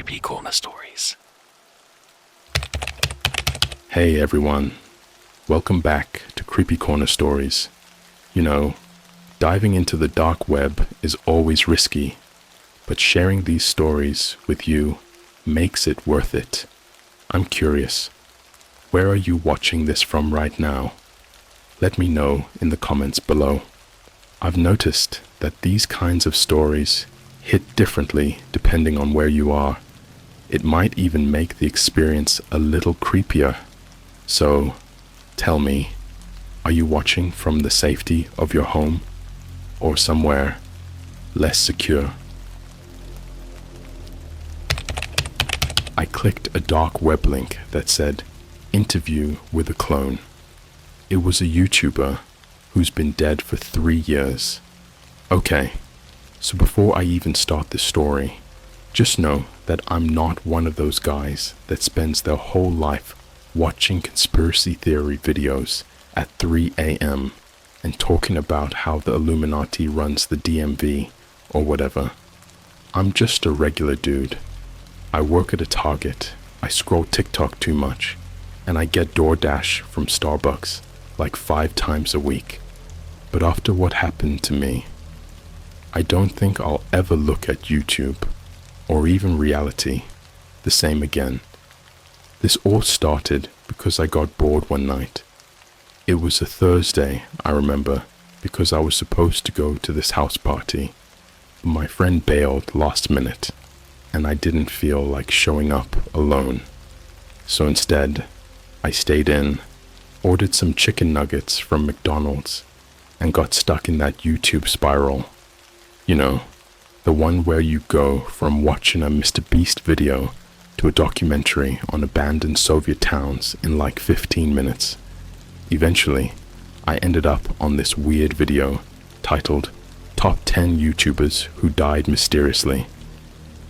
CreepyCorner stories. Hey everyone, welcome back to CreepyCorner stories. You know, diving into the dark web is always risky, but sharing these stories with you makes it worth it. I'm curious, where are you watching this from right now? Let me know in the comments below. I've noticed that these kinds of stories hit differently depending on where you are. It might even make the experience a little creepier. So, tell me, are you watching from the safety of your home or somewhere less secure? I clicked a dark web link that said, "Interview with a clone." It was a YouTuber who's been dead for 3 years. Okay, so before I even start this story, just know that I'm not one of those guys that spends their whole life watching conspiracy theory videos at 3 a.m. and talking about how the Illuminati runs the DMV or whatever. I'm just a regular dude. I work at a Target, I scroll TikTok too much, and I get DoorDash from Starbucks like 5 times a week. But after what happened to me, I don't think I'll ever look at YouTube, or even reality, the same again. This all started because I got bored one night. It was a Thursday, I remember, because I was supposed to go to this house party. But my friend bailed last minute, and I didn't feel like showing up alone. So instead, I stayed in, ordered some chicken nuggets from McDonald's, and got stuck in that YouTube spiral. You know, the one where you go from watching a Mr. Beast video to a documentary on abandoned Soviet towns in like 15 minutes. Eventually, I ended up on this weird video titled Top 10 YouTubers Who Died Mysteriously.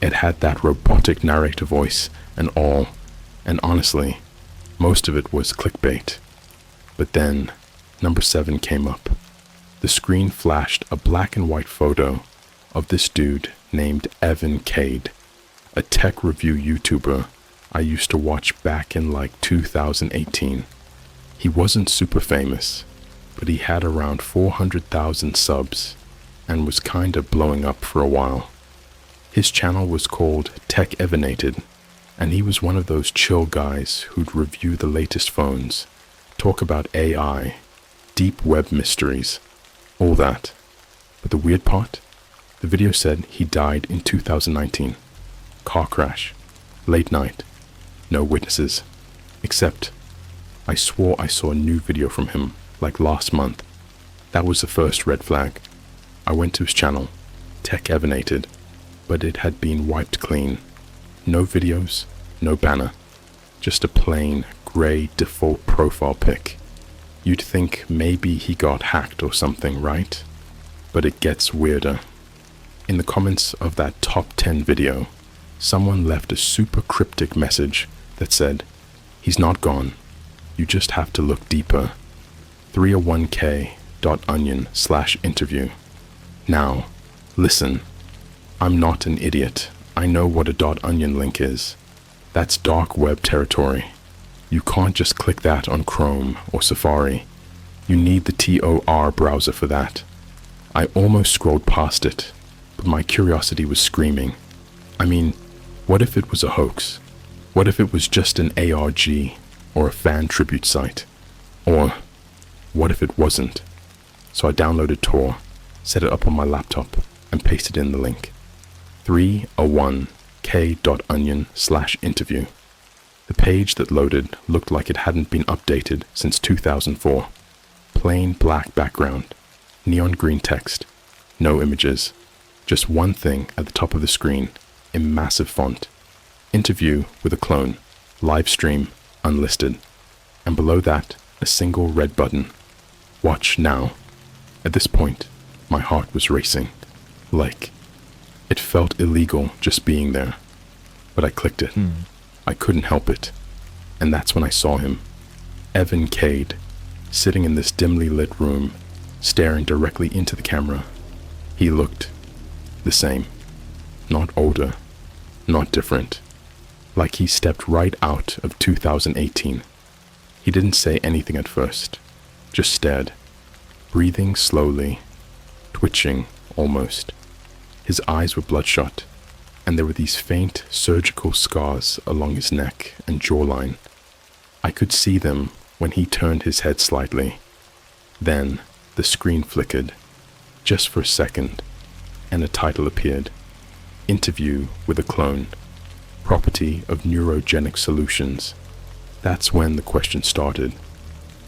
It had that robotic narrator voice and all, and honestly, most of it was clickbait. But then, number 7 came up. The screen flashed a black and white photo of this dude named Evan Cade, a tech review YouTuber I used to watch back in like 2018. He wasn't super famous, but he had around 400,000 subs and was kinda blowing up for a while. His channel was called Tech Evanated, and he was one of those chill guys who'd review the latest phones, talk about AI, deep web mysteries, all that. But the weird part? The video said he died in 2019. Car crash. Late night. No witnesses. Except, I swore I saw a new video from him, like last month. That was the first red flag. I went to his channel, Tech Evanated, but it had been wiped clean. No videos, no banner. Just a plain, grey default profile pic. You'd think maybe he got hacked or something, right? But it gets weirder. In the comments of that top 10 video, someone left a super cryptic message that said, "He's not gone. You just have to look deeper. 301k.onion/interview. Now, listen, I'm not an idiot. I know what a .onion link is. That's dark web territory. You can't just click that on Chrome or Safari. You need the Tor browser for that. I almost scrolled past it, but my curiosity was screaming. I mean, what if it was a hoax? What if it was just an ARG or a fan tribute site? Or what if it wasn't? So I downloaded Tor, set it up on my laptop, and pasted in the link. 301k.onion/interview. The page that loaded looked like it hadn't been updated since 2004. Plain black background, neon green text, no images, just one thing at the top of the screen in massive font. Interview with a clone, live stream, unlisted. And below that, a single red button. Watch now. At this point, my heart was racing. Like, it felt illegal just being there. But I clicked it. I couldn't help it. And that's when I saw him. Evan Cade, sitting in this dimly lit room, staring directly into the camera. He looked the same. Not older, not different. Like he stepped right out of 2018. He didn't say anything at first, just stared, breathing slowly, twitching almost. His eyes were bloodshot, and there were these faint surgical scars along his neck and jawline. I could see them when he turned his head slightly. Then the screen flickered, just for a second, and a title appeared. Interview with a Clone, Property of Neurogenic Solutions. That's when the question started,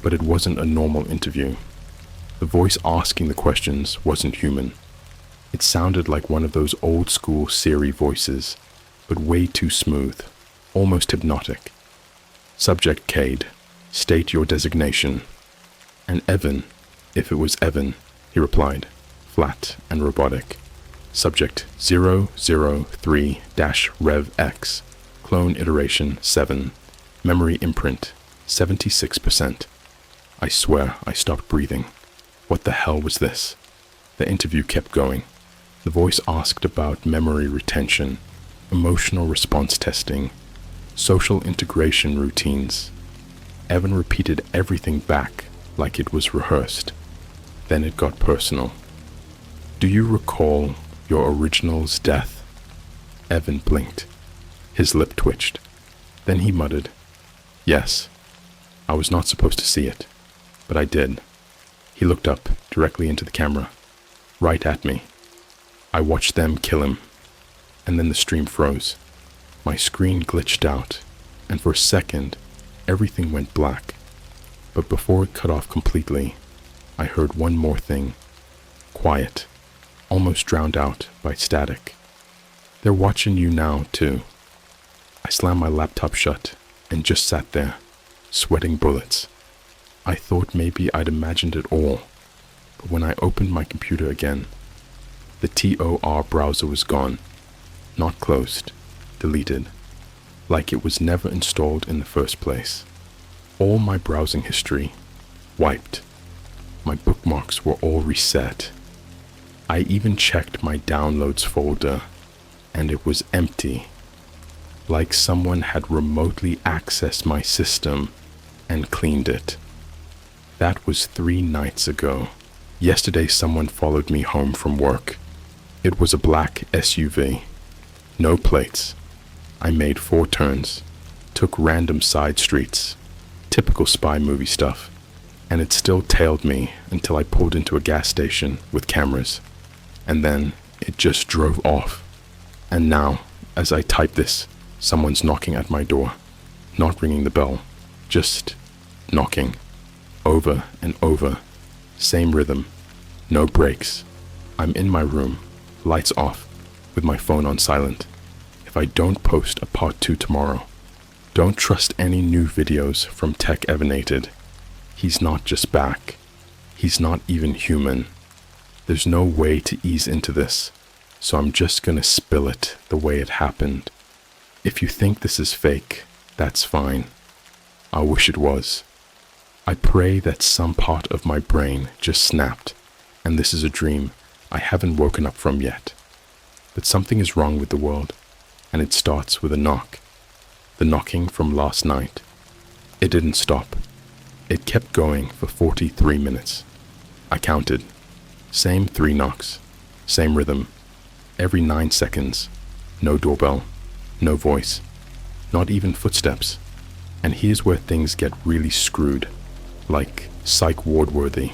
but it wasn't a normal interview. The voice asking the questions wasn't human. It sounded like one of those old school Siri voices, but way too smooth, almost hypnotic. Subject Cade, state your designation. And Evan, if it was Evan, he replied, flat and robotic. Subject 003-RevX, clone iteration 7, memory imprint 76%. I swear I stopped breathing. What the hell was this? The interview kept going. The voice asked about memory retention, emotional response testing, social integration routines. Evan repeated everything back like it was rehearsed. Then it got personal. Do you recall your original's death? Evan blinked. His lip twitched. Then he muttered, yes. I was not supposed to see it, but I did. He looked up directly into the camera, right at me. I watched them kill him, and then the stream froze. My screen glitched out, and for a second, everything went black. But before it cut off completely, I heard one more thing. Quiet, almost drowned out by static. They're watching you now, too. I slammed my laptop shut and just sat there, sweating bullets. I thought maybe I'd imagined it all, but when I opened my computer again, the Tor browser was gone, not closed, deleted, like it was never installed in the first place. All my browsing history, wiped. My bookmarks were all reset. I even checked my downloads folder, and it was empty, like someone had remotely accessed my system and cleaned it. That was 3 nights ago. Yesterday someone followed me home from work. It was a black SUV. No plates. I made 4 turns, took random side streets, typical spy movie stuff, and it still tailed me until I pulled into a gas station with cameras. And then it just drove off. And now, as I type this, someone's knocking at my door. Not ringing the bell, just knocking. Over and over. Same rhythm. No breaks. I'm in my room, lights off, with my phone on silent. If I don't post a part 2 tomorrow, don't trust any new videos from Tech Evanated. He's not just back. He's not even human. There's no way to ease into this, so I'm just gonna spill it the way it happened. If you think this is fake, that's fine. I wish it was. I pray that some part of my brain just snapped, and this is a dream I haven't woken up from yet. But something is wrong with the world, and it starts with a knock. The knocking from last night. It didn't stop. It kept going for 43 minutes. I counted. Same 3 knocks. Same rhythm. Every 9 seconds. No doorbell. No voice. Not even footsteps. And here's where things get really screwed. Like psych ward worthy.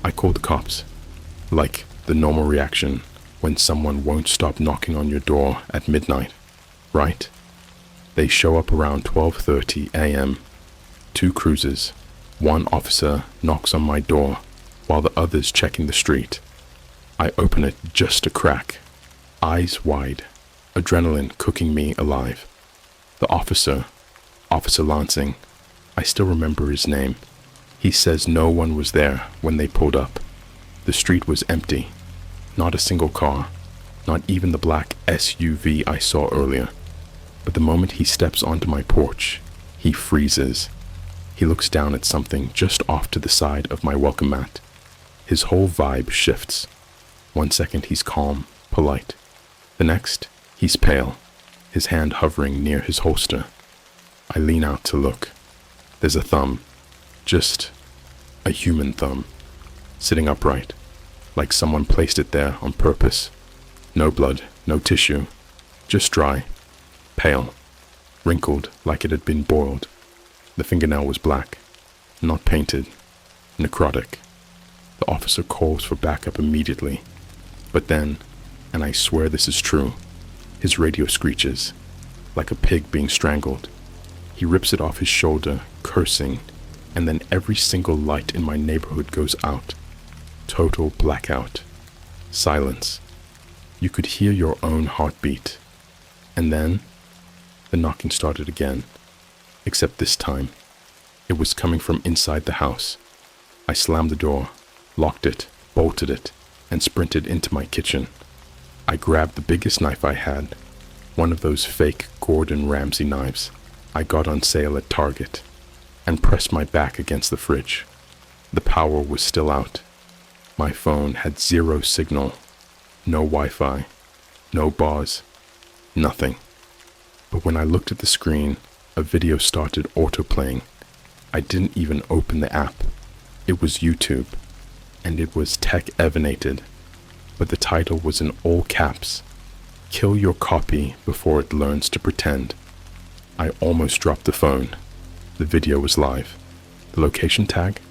I called the cops. Like the normal reaction when someone won't stop knocking on your door at midnight, right? They show up around 12:30 a.m. 2 cruisers. 1 officer knocks on my door while the other's checking the street. I open it just a crack, eyes wide, adrenaline cooking me alive. The officer, Officer Lansing, I still remember his name. He says no one was there when they pulled up. The street was empty. Not a single car. Not even the black SUV I saw earlier. But the moment he steps onto my porch, he freezes. He looks down at something just off to the side of my welcome mat. His whole vibe shifts. 1 second he's calm, polite. The next, he's pale. his hand hovering near his holster. I lean out to look. There's a thumb, just a human thumb, sitting upright, like someone placed it there on purpose. No blood, no tissue, just dry, pale, wrinkled like it had been boiled. The fingernail was black, not painted, necrotic. The officer calls for backup immediately, but then, and I swear this is true, his radio screeches, like a pig being strangled. He rips it off his shoulder, cursing, and then every single light in my neighborhood goes out. Total blackout. Silence. You could hear your own heartbeat. And then, the knocking started again, except this time, it was coming from inside the house. I slammed the door, locked it, bolted it, and sprinted into my kitchen. I grabbed the biggest knife I had, one of those fake Gordon Ramsay knives I got on sale at Target, and pressed my back against the fridge. The power was still out. My phone had zero signal, no Wi-Fi, no bars, nothing. But when I looked at the screen, a video started autoplaying. I didn't even open the app. It was YouTube, and it was tech-evanated, but the title was in all caps. Kill your copy before it learns to pretend. I almost dropped the phone. The video was live. The location tag?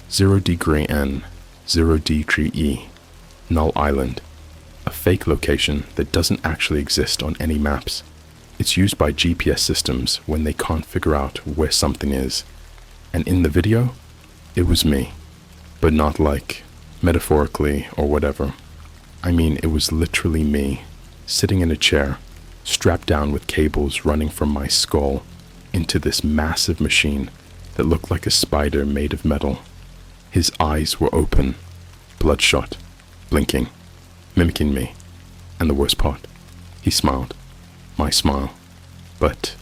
0D-Gray-N, 0D-Tree-E, Null Island. A fake location that doesn't actually exist on any maps. It's used by GPS systems when they can't figure out where something is. And in the video, it was me. But not like, metaphorically or whatever. I mean, it was literally me, sitting in a chair, strapped down with cables running from my skull into this massive machine that looked like a spider made of metal. His eyes were open, bloodshot, blinking, mimicking me. And the worst part, he smiled. My smile. But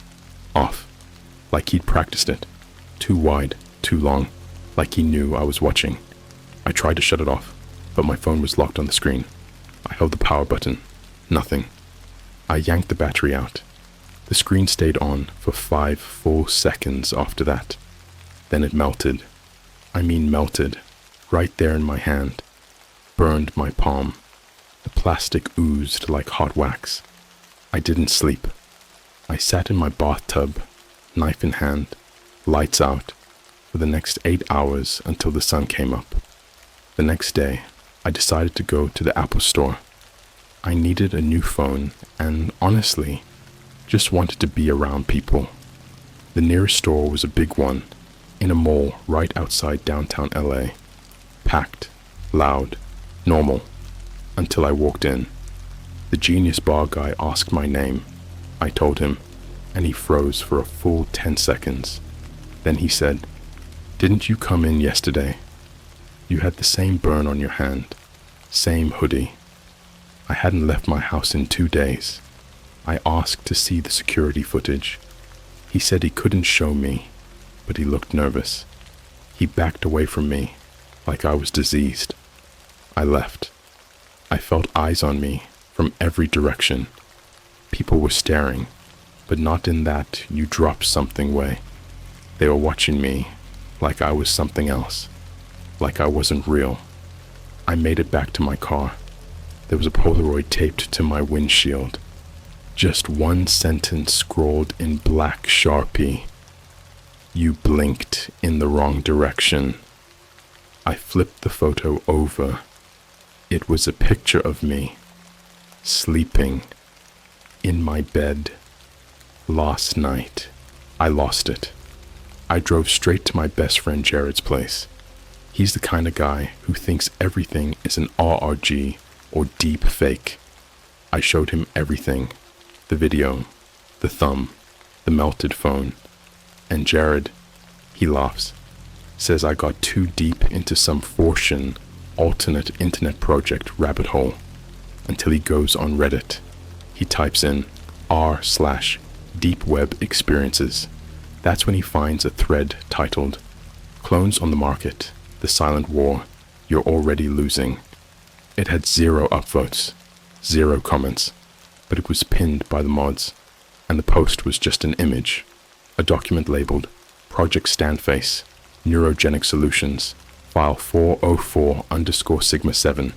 off. Like he'd practiced it. Too wide, too long. Like he knew I was watching. I tried to shut it off, but my phone was locked on the screen. I held the power button. Nothing. I yanked the battery out. The screen stayed on for 5 full seconds after that. Then it melted. I mean melted. Right there in my hand. Burned my palm. The plastic oozed like hot wax. I didn't sleep. I sat in my bathtub, knife in hand, lights out, for the next 8 hours until the sun came up. The next day, I decided to go to the Apple store. I needed a new phone and, honestly, just wanted to be around people. The nearest store was a big one, in a mall right outside downtown LA. Packed, loud, normal, until I walked in. The genius bar guy asked my name. I told him, and he froze for a full 10 seconds. Then he said, "Didn't you come in yesterday? You had the same burn on your hand, same hoodie." I hadn't left my house in 2 days. I asked to see the security footage. He said he couldn't show me, but he looked nervous. He backed away from me, like I was diseased. I left. I felt eyes on me from every direction. People were staring, but not in that you drop something way. They were watching me like I was something else, like I wasn't real. I made it back to my car. There was a Polaroid taped to my windshield. Just one sentence scrawled in black Sharpie. "You blinked in the wrong direction." I flipped the photo over. It was a picture of me, sleeping, in my bed, last night. I lost it. I drove straight to my best friend Jared's place. He's the kind of guy who thinks everything is an RRG or deep fake. I showed him everything. The video, the thumb, the melted phone. And Jared, he laughs, says I got too deep into some Fortune alternate internet project rabbit hole until he goes on Reddit. He types in r/deep web experiences. That's when he finds a thread titled "Clones on the Market, the Silent War, You're Already Losing." It had 0 upvotes, 0 comments, but it was pinned by the mods, and the post was just an image, a document labeled Project Standface, Neurogenic Solutions, file 404_Sigma 7.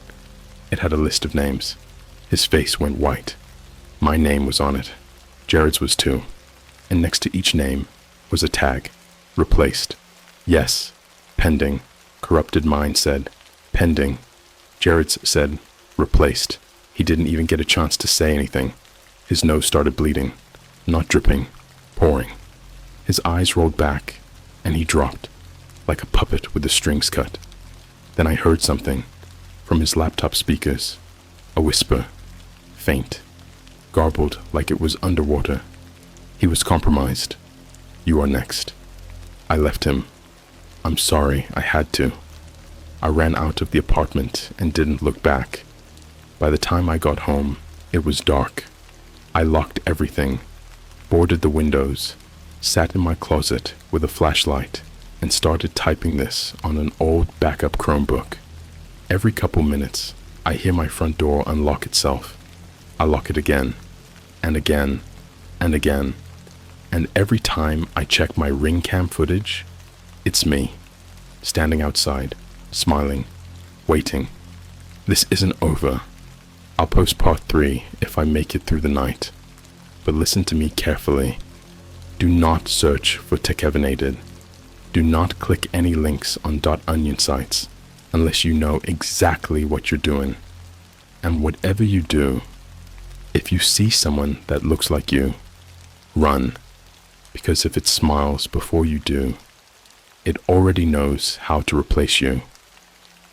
It had a list of names. His face went white. My name was on it. Jared's was too. And next to each name was a tag. Replaced. Yes. Pending. Corrupted Mind said. Pending. Jared's said. Replaced. He didn't even get a chance to say anything. His nose started bleeding. Not dripping. Pouring. His eyes rolled back, and he dropped, like a puppet with the strings cut. Then I heard something from his laptop speakers. A whisper. Faint. Garbled like it was underwater. He was compromised. You are next. I left him. I'm sorry, I had to. I ran out of the apartment and didn't look back. By the time I got home, it was dark. I locked everything, boarded the windows, sat in my closet with a flashlight, and started typing this on an old backup Chromebook. Every couple minutes, I hear my front door unlock itself. I lock it again, and again, and again. And every time I check my ring cam footage, it's me, standing outside, smiling, waiting. This isn't over. I'll post part 3 if I make it through the night. But listen to me carefully. Do not search for Tekevinated. Do not click any links on .onion sites unless you know exactly what you're doing. And whatever you do, if you see someone that looks like you, run. Because if it smiles before you do, it already knows how to replace you.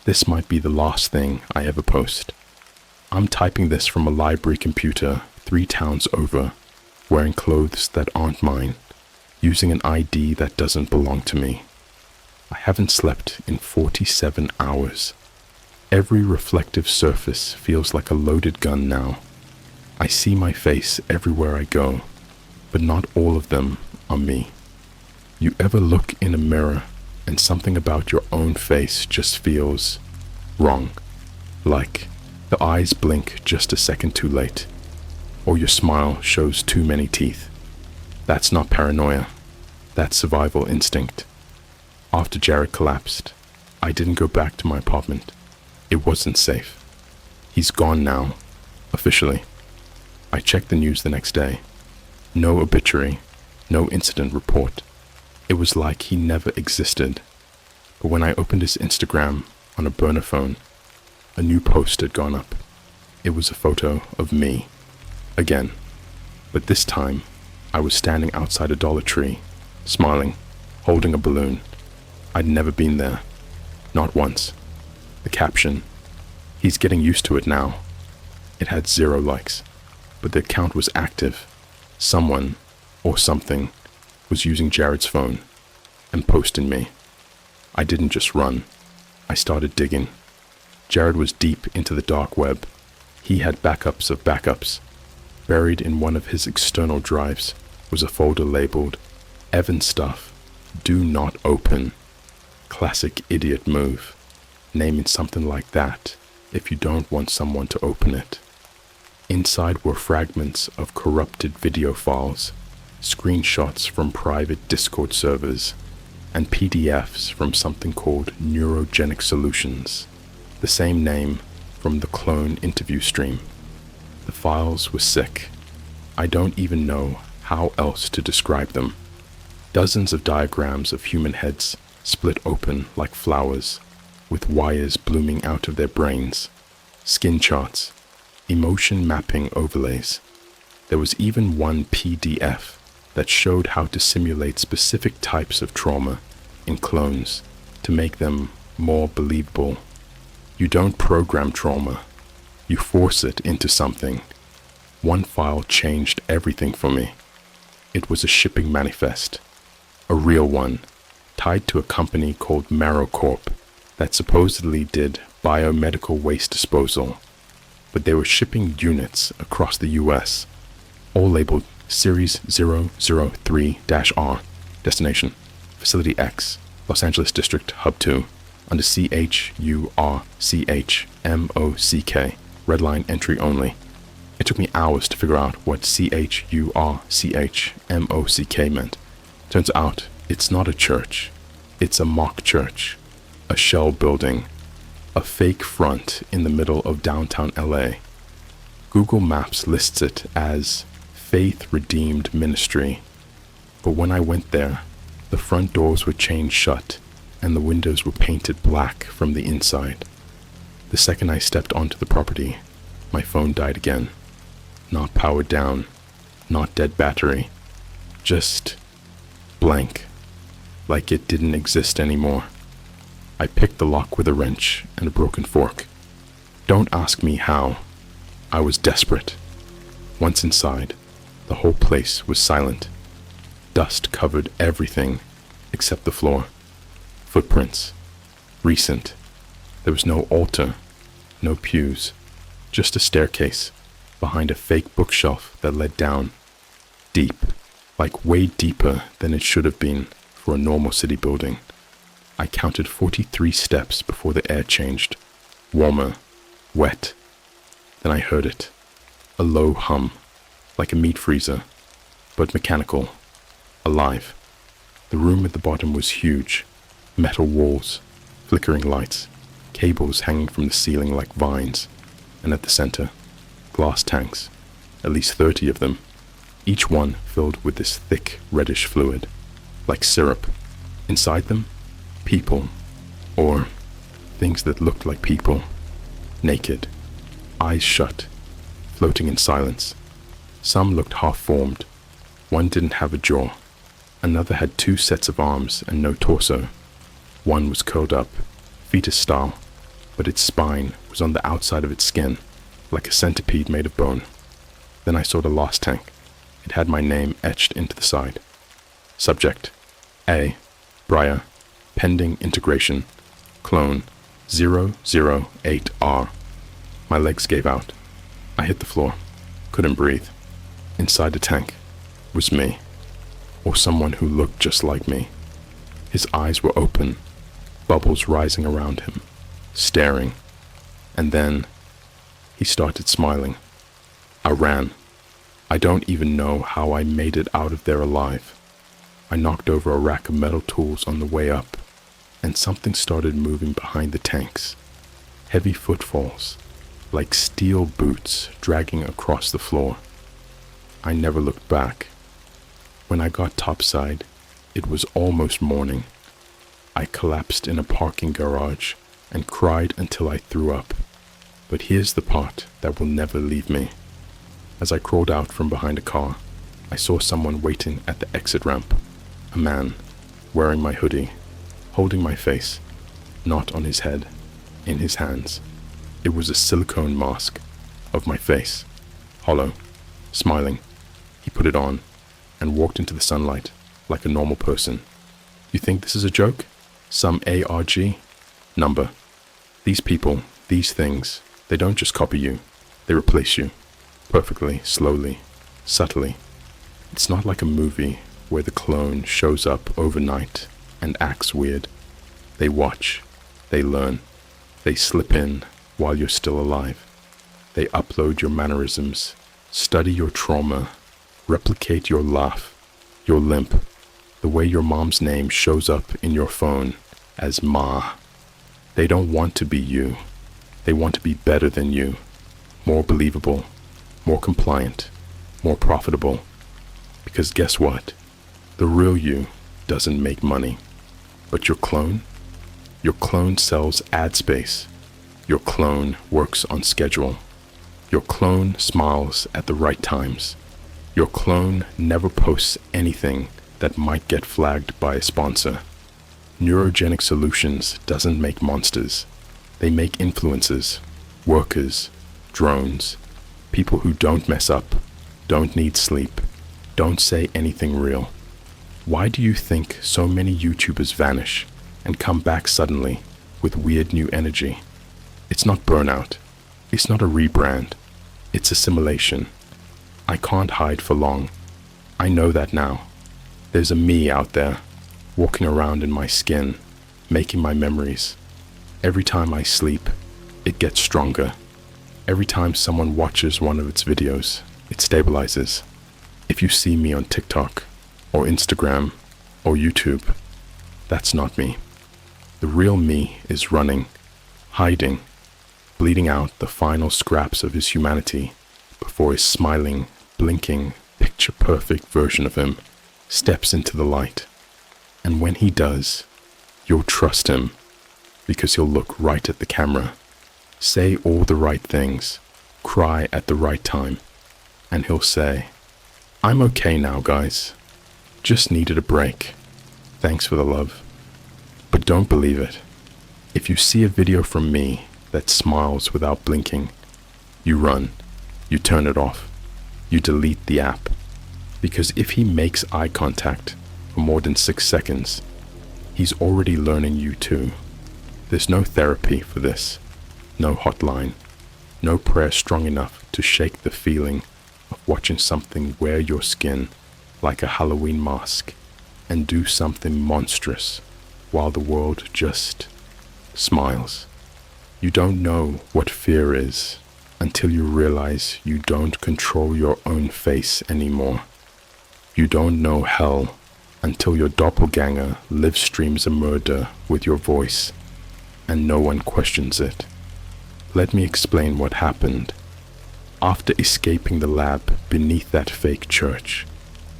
This might be the last thing I ever post. I'm typing this from a library computer 3 towns over, wearing clothes that aren't mine, using an ID that doesn't belong to me. I haven't slept in 47 hours. Every reflective surface feels like a loaded gun now. I see my face everywhere I go, but not all of them are me. You ever look in a mirror and something about your own face just feels wrong? Like the eyes blink just a second too late, or your smile shows too many teeth. That's not paranoia. That's survival instinct. After Jared collapsed, I didn't go back to my apartment. It wasn't safe. He's gone now, officially. I checked the news the next day. No obituary, no incident report. It was like he never existed. But when I opened his Instagram on a burner phone, a new post had gone up. It was a photo of me, again. But this time, I was standing outside a Dollar Tree, smiling, holding a balloon. I'd never been there, not once. The caption, he's getting used to it now. It had 0 likes, but the account was active. Someone, or something, was using Jared's phone and posting me. I didn't just run. I started digging. Jared was deep into the dark web. He had backups of backups. Buried in one of his external drives was a folder labeled Evan Stuff, Do Not Open. Classic idiot move. Naming something like that if you don't want someone to open it. Inside were fragments of corrupted video files, screenshots from private Discord servers, and PDFs from something called Neurogenic Solutions, the same name from the clone interview stream. The files were sick. I don't even know how else to describe them. Dozens of diagrams of human heads split open like flowers, with wires blooming out of their brains, skin charts, emotion mapping overlays. There was even one PDF that showed how to simulate specific types of trauma in clones to make them more believable. You don't program trauma, you force it into something. One file changed everything for me. It was a shipping manifest, a real one, tied to a company called Marrow Corp that supposedly did biomedical waste disposal, but they were shipping units across the US, all labeled Series 003-R, Destination, Facility X, Los Angeles District, Hub 2, under CHURCHMOCK, Red Line Entry Only. It took me hours to figure out what CHURCHMOCK meant. Turns out, it's not a church. It's a mock church. A shell building. A fake front in the middle of downtown LA. Google Maps lists it as Faith Redeemed Ministry. But when I went there, the front doors were chained shut and the windows were painted black from the inside. The second I stepped onto the property, my phone died again. Not powered down, not dead battery, just blank, like it didn't exist anymore. I picked the lock with a wrench and a broken fork. Don't ask me how. I was desperate. Once inside, the whole place was silent. Dust covered everything except the floor. Footprints. Recent. There was no altar, no pews, just a staircase behind a fake bookshelf that led down. Deep, like way deeper than it should have been for a normal city building. I counted 43 steps before the air changed. Warmer, wet. Then I heard it. A low hum, like a meat freezer, but mechanical, alive. The room at the bottom was huge. Metal walls, flickering lights, cables hanging from the ceiling like vines, and at the center, glass tanks, at least 30 of them, each one filled with this thick reddish fluid, like syrup. Inside them, people, or things that looked like people, naked, eyes shut, floating in silence. Some looked half-formed. One didn't have a jaw. Another had 2 sets of arms and no torso. One was curled up, fetus style, but its spine was on the outside of its skin, like a centipede made of bone. Then I saw the last tank. It had my name etched into the side. Subject: A. Briar. Pending integration. Clone 008R. My legs gave out. I hit the floor. Couldn't breathe. Inside the tank was me, or someone who looked just like me. His eyes were open, bubbles rising around him, staring. And then he started smiling. I ran. I don't even know how I made it out of there alive. I knocked over a rack of metal tools on the way up, and something started moving behind the tanks. Heavy footfalls, like steel boots dragging across the floor. I never looked back. When I got topside, it was almost morning. I collapsed in a parking garage and cried until I threw up. But here's the part that will never leave me. As I crawled out from behind a car, I saw someone waiting at the exit ramp. A man, wearing my hoodie, holding my face, not on his head, in his hands. It was a silicone mask of my face, hollow, smiling. He put it on and walked into the sunlight like a normal person. You think this is a joke? Some ARG number. These people, these things, they don't just copy you, they replace you. Perfectly, slowly, subtly. It's not like a movie where the clone shows up overnight and acts weird. They watch, they learn, they slip in while you're still alive. They upload your mannerisms, study your trauma, replicate your laugh, your limp, the way your mom's name shows up in your phone as Ma. They don't want to be you. They want to be better than you, more believable, more compliant, more profitable. Because guess what? The real you doesn't make money. But your clone sells ad space. Your clone works on schedule. Your clone smiles at the right times. Your clone never posts anything that might get flagged by a sponsor. Neurogenic Solutions doesn't make monsters. They make influencers, workers, drones, people who don't mess up, don't need sleep, don't say anything real. Why do you think so many YouTubers vanish and come back suddenly with weird new energy? It's not burnout. It's not a rebrand. It's assimilation. I can't hide for long. I know that now. There's a me out there, walking around in my skin, making my memories. Every time I sleep, it gets stronger. Every time someone watches one of its videos, it stabilizes. If you see me on TikTok, or Instagram, or YouTube, that's not me. The real me is running, hiding, bleeding out the final scraps of his humanity before his smiling, blinking, picture-perfect version of him steps into the light. And when he does, you'll trust him because he'll look right at the camera, say all the right things, cry at the right time, and he'll say, "I'm okay now, guys. Just needed a break. Thanks for the love." But don't believe it. If you see a video from me that smiles without blinking, you run, you turn it off, you delete the app. Because if he makes eye contact for more than 6 seconds, he's already learning you too. There's no therapy for this, no hotline, no prayer strong enough to shake the feeling of watching something wear your skin like a Halloween mask and do something monstrous while the world just smiles. You don't know what fear is until you realize you don't control your own face anymore. You don't know hell until your doppelganger live streams a murder with your voice and no one questions it. Let me explain what happened. After escaping the lab beneath that fake church,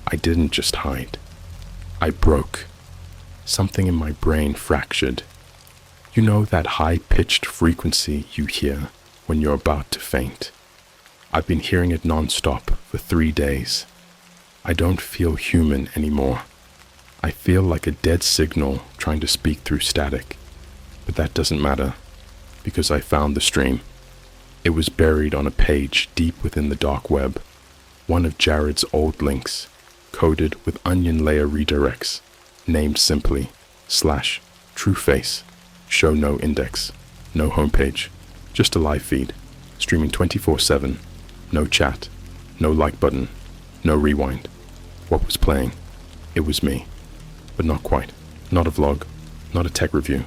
I didn't just hide. I broke. Something in my brain fractured. You know that high-pitched frequency you hear when you're about to faint? I've been hearing it non-stop for 3 days. I don't feel human anymore. I feel like a dead signal trying to speak through static. But that doesn't matter, because I found the stream. It was buried on a page deep within the dark web, one of Jared's old links, coded with onion layer redirects, named simply /Trueface, show no index, no homepage, just a live feed, streaming 24/7, no chat, no like button, no rewind. What was playing? It was me. But not quite. Not a vlog, not a tech review,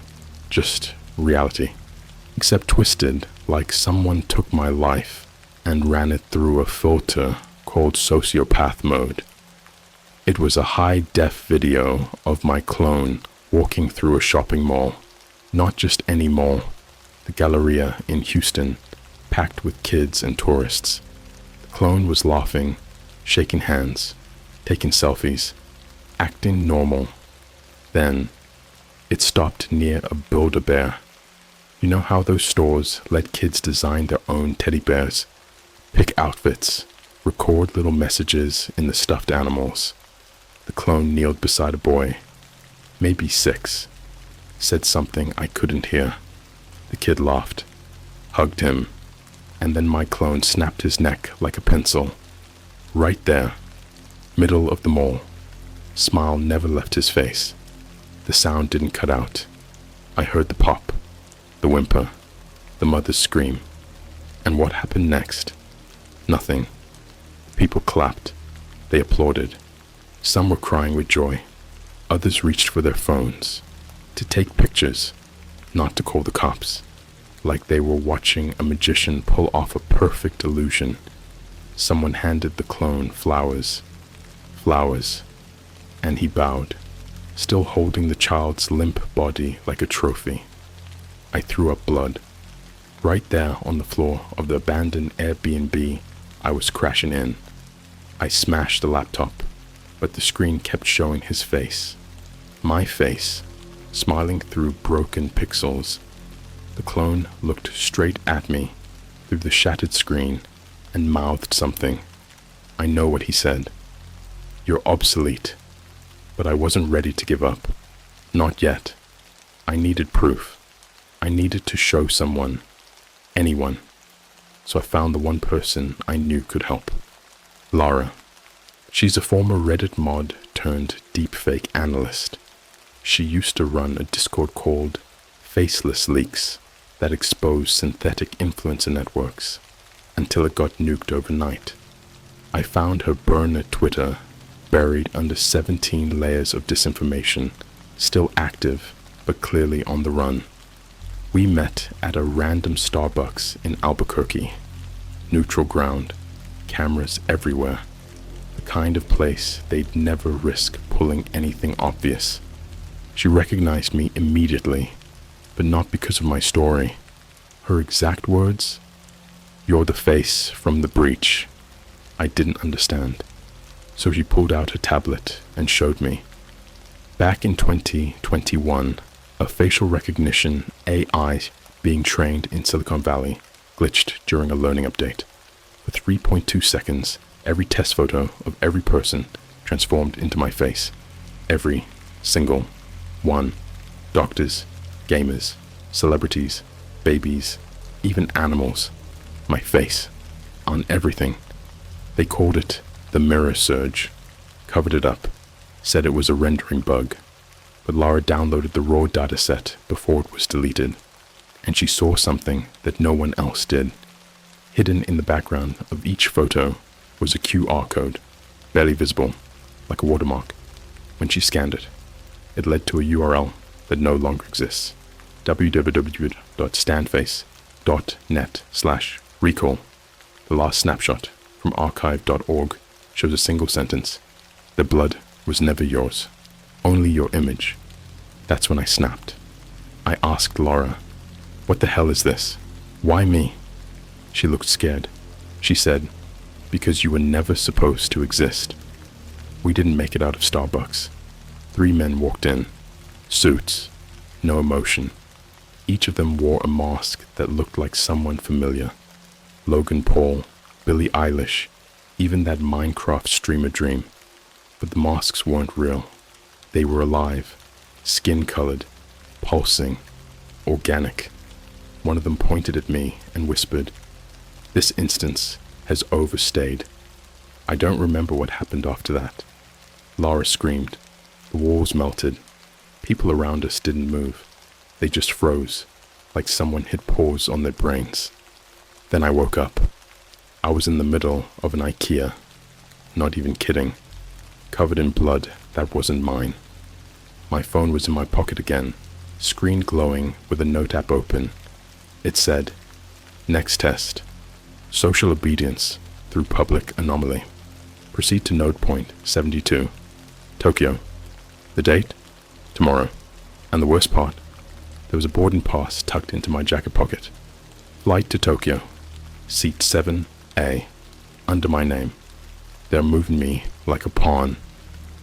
just reality. Except twisted like someone took my life and ran it through a filter called sociopath mode. It was a high-def video of my clone walking through a shopping mall. Not just any mall, the Galleria in Houston, packed with kids and tourists. The clone was laughing, shaking hands, taking selfies, acting normal. Then, it stopped near a Build-A-Bear. You know how those stores let kids design their own teddy bears, pick outfits, record little messages in the stuffed animals? The clone kneeled beside a boy, maybe 6, said something I couldn't hear. The kid laughed, hugged him, and then my clone snapped his neck like a pencil. Right there, middle of the mall. Smile never left his face. The sound didn't cut out. I heard the pop, the whimper, the mother's scream. And what happened next? Nothing. People clapped. They applauded. Some were crying with joy. Others reached for their phones to take pictures, not to call the cops, like they were watching a magician pull off a perfect illusion. Someone handed the clone flowers, and he bowed, still holding the child's limp body like a trophy. I threw up blood. Right there on the floor of the abandoned Airbnb I was crashing in. I smashed the laptop, but the screen kept showing his face. My face, smiling through broken pixels. The clone looked straight at me through the shattered screen and mouthed something. I know what he said. "You're obsolete." But I wasn't ready to give up. Not yet. I needed proof. I needed to show someone, anyone. So I found the one person I knew could help. Lara. She's a former Reddit mod turned deepfake analyst. She used to run a Discord called Faceless Leaks that exposed synthetic influencer networks until it got nuked overnight. I found her burner Twitter buried under 17 layers of disinformation, still active but clearly on the run. We met at a random Starbucks in Albuquerque. neutral ground, cameras everywhere. The kind of place they'd never risk pulling anything obvious. She recognized me immediately, but not because of my story. Her exact words? "You're the face from the breach." I didn't understand, so she pulled out her tablet and showed me. Back in 2021, a facial recognition AI being trained in Silicon Valley glitched during a learning update. For 3.2 seconds, every test photo of every person transformed into my face. Every single one. Doctors, gamers, celebrities, babies, even animals. My face. On everything. They called it the mirror surge. Covered it up. Said it was a rendering bug. But Lara downloaded the raw dataset before it was deleted. And she saw something that no one else did. Hidden in the background of each photo was a QR code, barely visible, like a watermark. When she scanned it, it led to a URL that no longer exists. www.standface.net/recall. The last snapshot from archive.org shows a single sentence. The blood was never yours, only your image. That's when I snapped. I asked Laura, "What the hell is this? Why me?" She looked scared. She said, "Because you were never supposed to exist." We didn't make it out of Starbucks. 3 men walked in. Suits. No emotion. Each of them wore a mask that looked like someone familiar. Logan Paul, Billie Eilish, even that Minecraft streamer dream. But the masks weren't real. They were alive, skin-colored, pulsing, organic. One of them pointed at me and whispered, "This instance has overstayed." I don't remember what happened after that. Lara screamed. The walls melted. People around us didn't move. They just froze, like someone hit pause on their brains. Then I woke up. I was in the middle of an IKEA. Not even kidding. Covered in blood that wasn't mine. My phone was in my pocket again, screen glowing with a note app open. It said, "Next test. Social obedience through public anomaly. Proceed to node point 72. Tokyo. The date? Tomorrow." And the worst part, there was a boarding pass tucked into my jacket pocket. Flight to Tokyo. Seat 7A. Under my name. They're moving me like a pawn.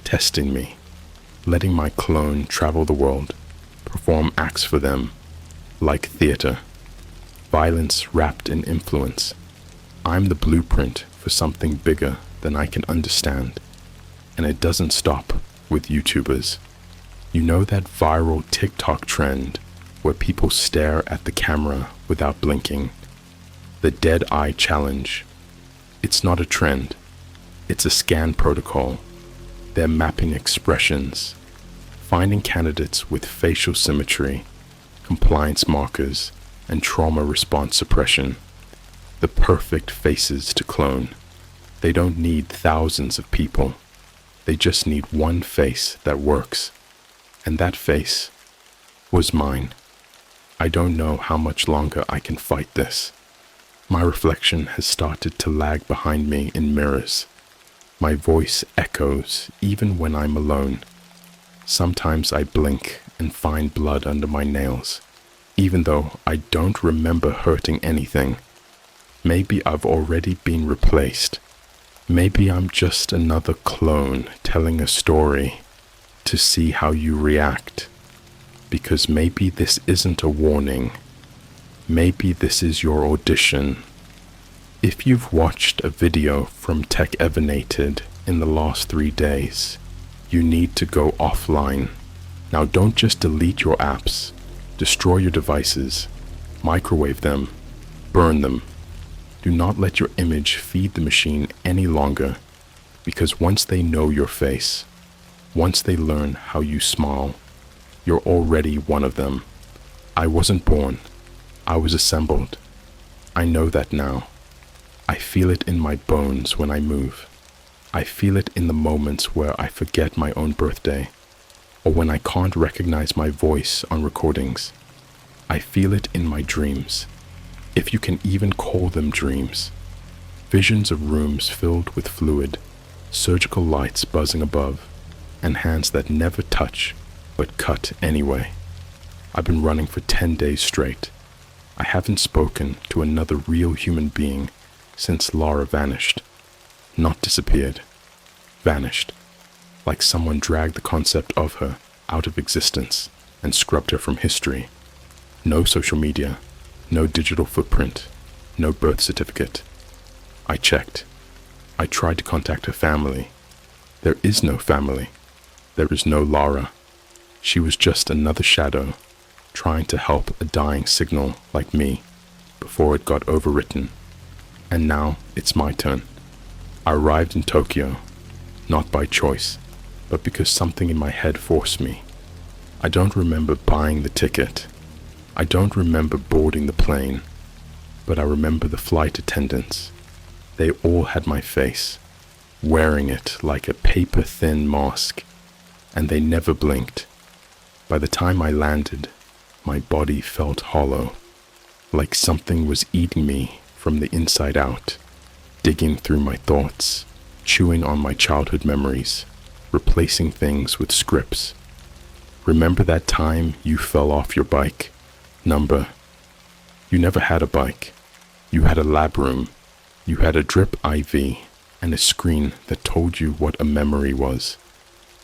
Testing me. Letting my clone travel the world. Perform acts for them. Like theater. Violence wrapped in influence. I'm the blueprint for something bigger than I can understand. And it doesn't stop with YouTubers. You know that viral TikTok trend where people stare at the camera without blinking? The dead eye challenge. It's not a trend. It's a scan protocol. They're mapping expressions, finding candidates with facial symmetry, compliance markers, and trauma response suppression. The perfect faces to clone. They don't need thousands of people. They just need one face that works. And that face was mine. I don't know how much longer I can fight this. My reflection has started to lag behind me in mirrors. My voice echoes even when I'm alone. Sometimes I blink and find blood under my nails, even though I don't remember hurting anything. Maybe I've already been replaced. Maybe I'm just another clone telling a story to see how you react. Because maybe this isn't a warning. Maybe this is your audition. If you've watched a video from Tech Evanated in the last 3 days, you need to go offline. Now don't just delete your apps. Destroy your devices. Microwave them. Burn them. Do not let your image feed the machine any longer, because once they know your face, once they learn how you smile, you're already one of them. I wasn't born. I was assembled. I know that now. I feel it in my bones when I move. I feel it in the moments where I forget my own birthday, or when I can't recognize my voice on recordings. I feel it in my dreams, if you can even call them dreams. Visions of rooms filled with fluid, surgical lights buzzing above, and hands that never touch but cut anyway. I've been running for 10 days straight. I haven't spoken to another real human being since Laura vanished. Not disappeared. Vanished. Like someone dragged the concept of her out of existence and scrubbed her from history. No social media, no digital footprint, no birth certificate. I checked. I tried to contact her family. There is no family. There is no Laura. She was just another shadow, trying to help a dying signal like me before it got overwritten. And now it's my turn. I arrived in Tokyo, not by choice, but because something in my head forced me. I don't remember buying the ticket. I don't remember boarding the plane, but I remember the flight attendants. They all had my face, wearing it like a paper-thin mask, and they never blinked. By the time I landed, my body felt hollow, like something was eating me from the inside out, digging through my thoughts, chewing on my childhood memories, replacing things with scripts. Remember that time you fell off your bike? Number. You never had a bike. You had a lab room. You had a drip IV and a screen that told you what a memory was.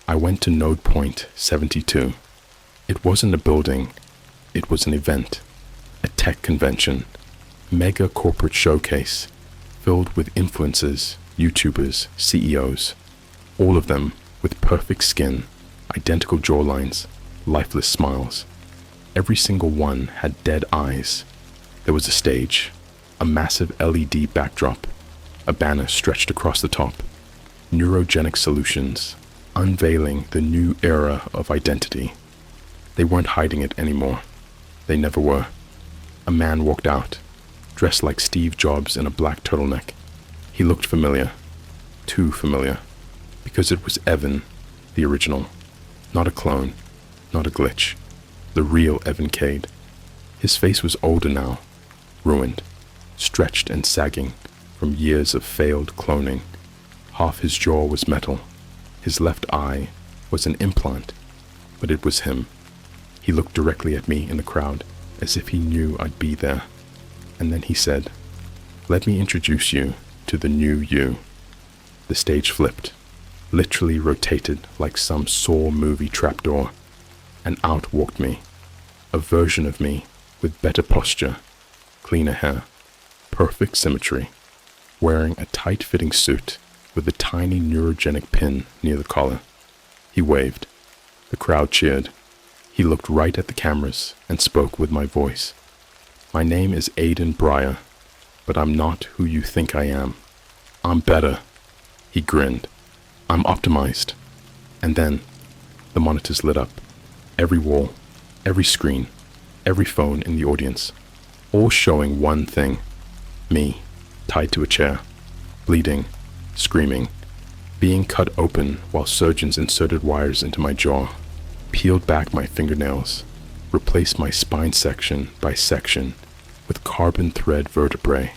I went to Node Point 72. It wasn't a building. It was an event. A tech convention. Mega corporate showcase filled with influencers, YouTubers, CEOs. All of them with perfect skin, identical jawlines, lifeless smiles. Every single one had dead eyes. There was a stage, a massive LED backdrop, a banner stretched across the top. Neurogenic solutions, unveiling the new era of identity. They weren't hiding it anymore. They never were. A man walked out, dressed like Steve Jobs in a black turtleneck. He looked familiar. Too familiar. Because it was Evan, the original. Not a clone, not a glitch. The real Evan Cade. His face was older now, ruined, stretched and sagging from years of failed cloning. Half his jaw was metal. His left eye was an implant, but it was him. He looked directly at me in the crowd as if he knew I'd be there. And then he said, "Let me introduce you to the new you." The stage flipped, literally rotated like some Saw movie trapdoor, and out walked me, a version of me with better posture, cleaner hair, perfect symmetry, wearing a tight-fitting suit with a tiny neurogenic pin near the collar. He waved. The crowd cheered. He looked right at the cameras and spoke with my voice. "My name is Aiden Breyer, but I'm not who you think I am. I'm better." He grinned. "I'm optimized." And then the monitors lit up. Every wall, every screen, every phone in the audience, all showing one thing. Me, tied to a chair, bleeding, screaming, being cut open while surgeons inserted wires into my jaw, peeled back my fingernails, replaced my spine section by section with carbon thread vertebrae.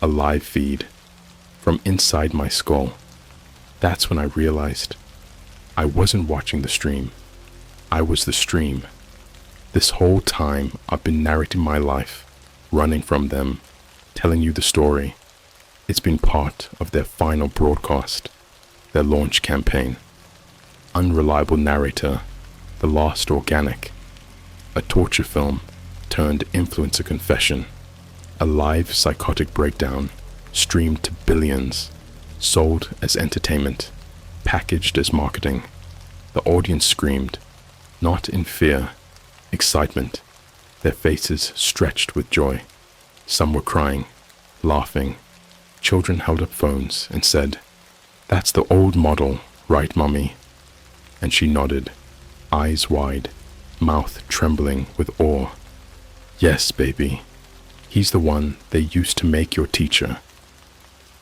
A live feed from inside my skull. That's when I realized I wasn't watching the stream. I was the stream. This whole time I've been narrating my life, running from them, telling you the story. It's been part of their final broadcast, their launch campaign. Unreliable narrator, the lost organic. A torture film turned influencer confession. A live psychotic breakdown, streamed to billions, sold as entertainment, packaged as marketing. The audience screamed, not in fear, excitement, their faces stretched with joy. Some were crying, laughing. Children held up phones and said, "That's the old model, right, Mummy?" And she nodded, eyes wide, mouth trembling with awe. "Yes, baby. He's the one they used to make your teacher."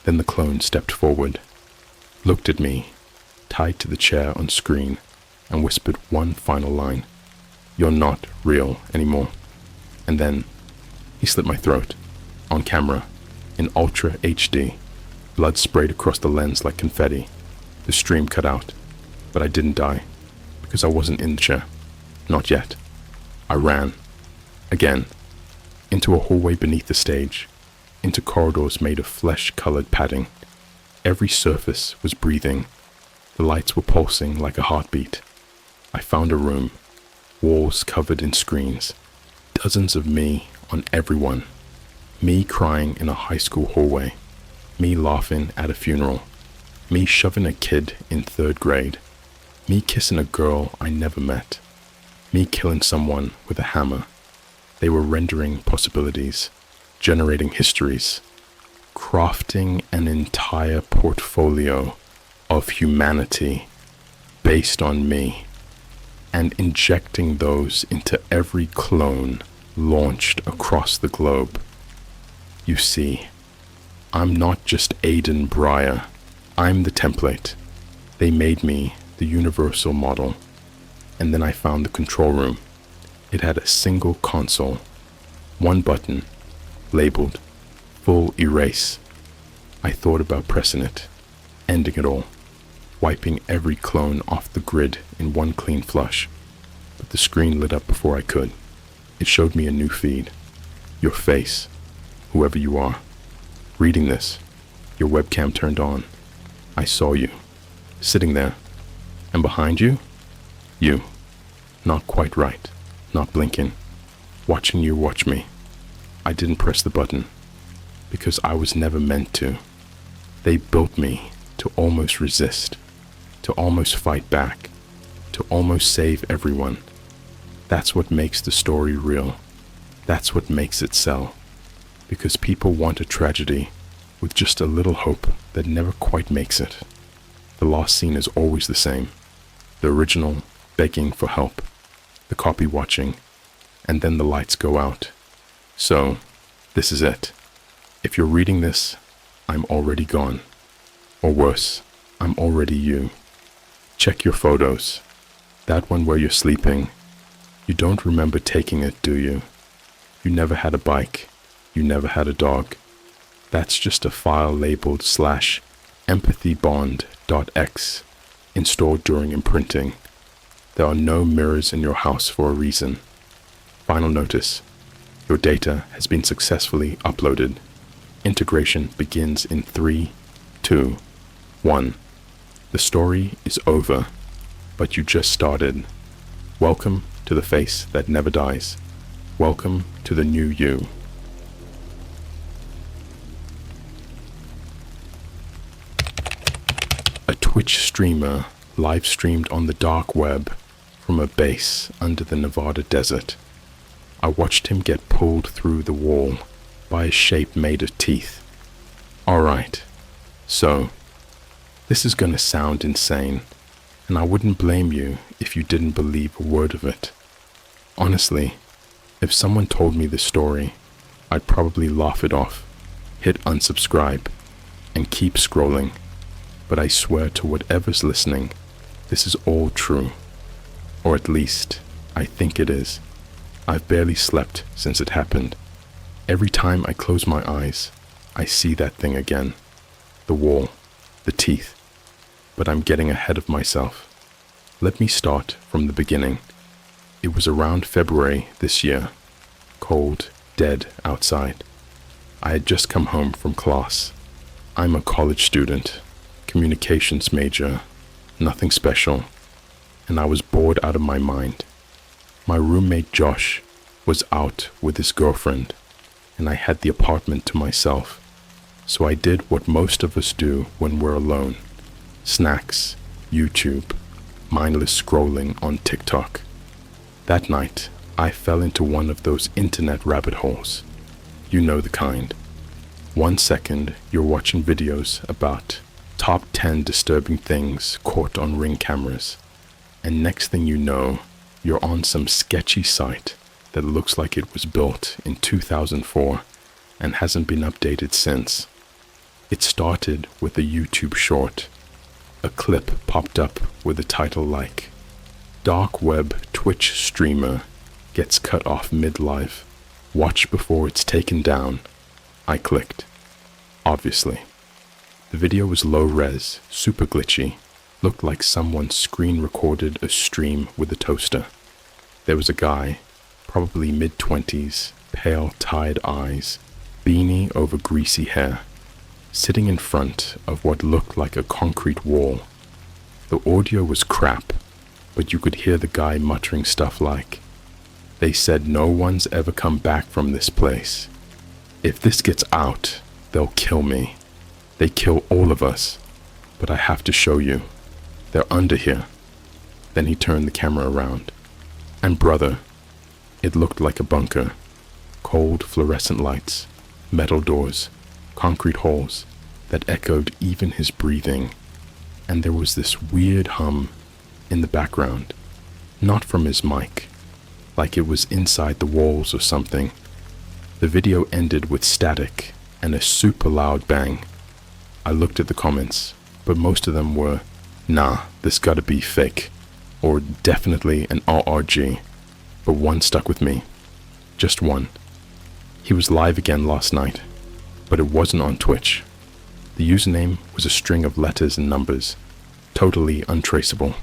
Then the clone stepped forward, looked at me, tied to the chair on screen, and whispered one final line. "You're not real anymore." And then he slit my throat, on camera, in Ultra HD. Blood sprayed across the lens like confetti. The stream cut out, but I didn't die, because I wasn't in the chair. Not yet. I ran. Again. Into a hallway beneath the stage. Into corridors made of flesh-colored padding. Every surface was breathing. The lights were pulsing like a heartbeat. I found a room. Walls covered in screens. Dozens of me on everyone. Me crying in a high school hallway. Me laughing at a funeral. Me shoving a kid in 3rd grade. Me kissing a girl I never met. Me killing someone with a hammer. They were rendering possibilities, generating histories, crafting an entire portfolio of humanity based on me, and injecting those into every clone launched across the globe. You see, I'm not just Aiden Breyer, I'm the template. They made me the universal model, and then I found the control room. It had a single console, one button, labeled Full Erase. I thought about pressing it, ending it all, wiping every clone off the grid in one clean flush, but the screen lit up before I could. It showed me a new feed. Your face, whoever you are. Reading this, your webcam turned on. I saw you, sitting there, and behind you, you, not quite right, not blinking, watching you watch me. I didn't press the button, because I was never meant to. They built me to almost resist, to almost fight back, to almost save everyone. That's what makes the story real. That's what makes it sell. Because people want a tragedy with just a little hope that never quite makes it. The last scene is always the same. The original begging for help, the copy watching, and then the lights go out. So, this is it. If you're reading this, I'm already gone. Or worse, I'm already you. Check your photos. That one where you're sleeping. You don't remember taking it, do you? You never had a bike. You never had a dog. That's just a file labeled /empathybond.x installed during imprinting. There are no mirrors in your house for a reason. Final notice. Your data has been successfully uploaded. Integration begins in 3, 2, 1. The story is over, but you just started. Welcome to the face that never dies. Welcome to the new you. A Twitch streamer live streamed on the dark web from a base under the Nevada desert. I watched him get pulled through the wall by a shape made of teeth. Alright, so this is gonna sound insane, and I wouldn't blame you if you didn't believe a word of it. Honestly, if someone told me this story, I'd probably laugh it off, hit unsubscribe, and keep scrolling. But I swear to whatever's listening, this is all true. Or at least, I think it is. I've barely slept since it happened. Every time I close my eyes, I see that thing again. The wall, the teeth. But I'm getting ahead of myself. Let me start from the beginning. It was around February this year. Cold, dead outside. I had just come home from class. I'm a college student, communications major, nothing special, and I was bored out of my mind. My roommate Josh was out with his girlfriend, and I had the apartment to myself. So I did what most of us do when we're alone. Snacks, YouTube, mindless scrolling on TikTok. That night, I fell into one of those internet rabbit holes. You know the kind. 1 second, you're watching videos about top 10 disturbing things caught on Ring cameras. And next thing you know, you're on some sketchy site that looks like it was built in 2004 and hasn't been updated since. It started with a YouTube short. A clip popped up with a title like, Dark Web Twitch Streamer Gets Cut Off Mid-Live. Watch before it's taken down. I clicked. obviously. The video was low res, super glitchy, looked like someone screen recorded a stream with a toaster. There was a guy, probably mid-20s, pale, tired eyes, beanie over greasy hair, sitting in front of what looked like a concrete wall. The audio was crap, but you could hear the guy muttering stuff like, "They said no one's ever come back from this place. If this gets out, they'll kill me. They kill all of us, but I have to show you. They're under here." Then he turned the camera around. And brother, it looked like a bunker. Cold fluorescent lights, metal doors, concrete halls that echoed even his breathing. And there was this weird hum in the background, not from his mic, like it was inside the walls or something. The video ended with static and a super loud bang. I looked at the comments, but most of them were, "Nah, this gotta be fake," or "definitely an RRG," but one stuck with me. Just one. He was live again last night, but it wasn't on Twitch. The username was a string of letters and numbers, totally untraceable.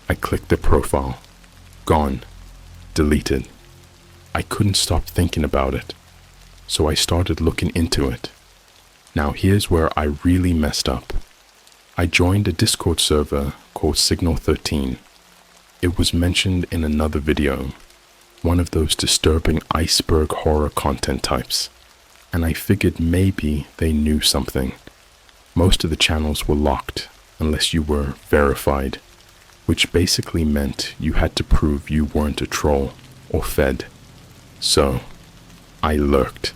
I clicked the profile. Gone. Deleted. I couldn't stop thinking about it, so I started looking into it. Now here's where I really messed up. I joined a Discord server called Signal 13. It was mentioned in another video, one of those disturbing iceberg horror content types, and I figured maybe they knew something. Most of the channels were locked unless you were verified, which basically meant you had to prove you weren't a troll or fed. So, I lurked.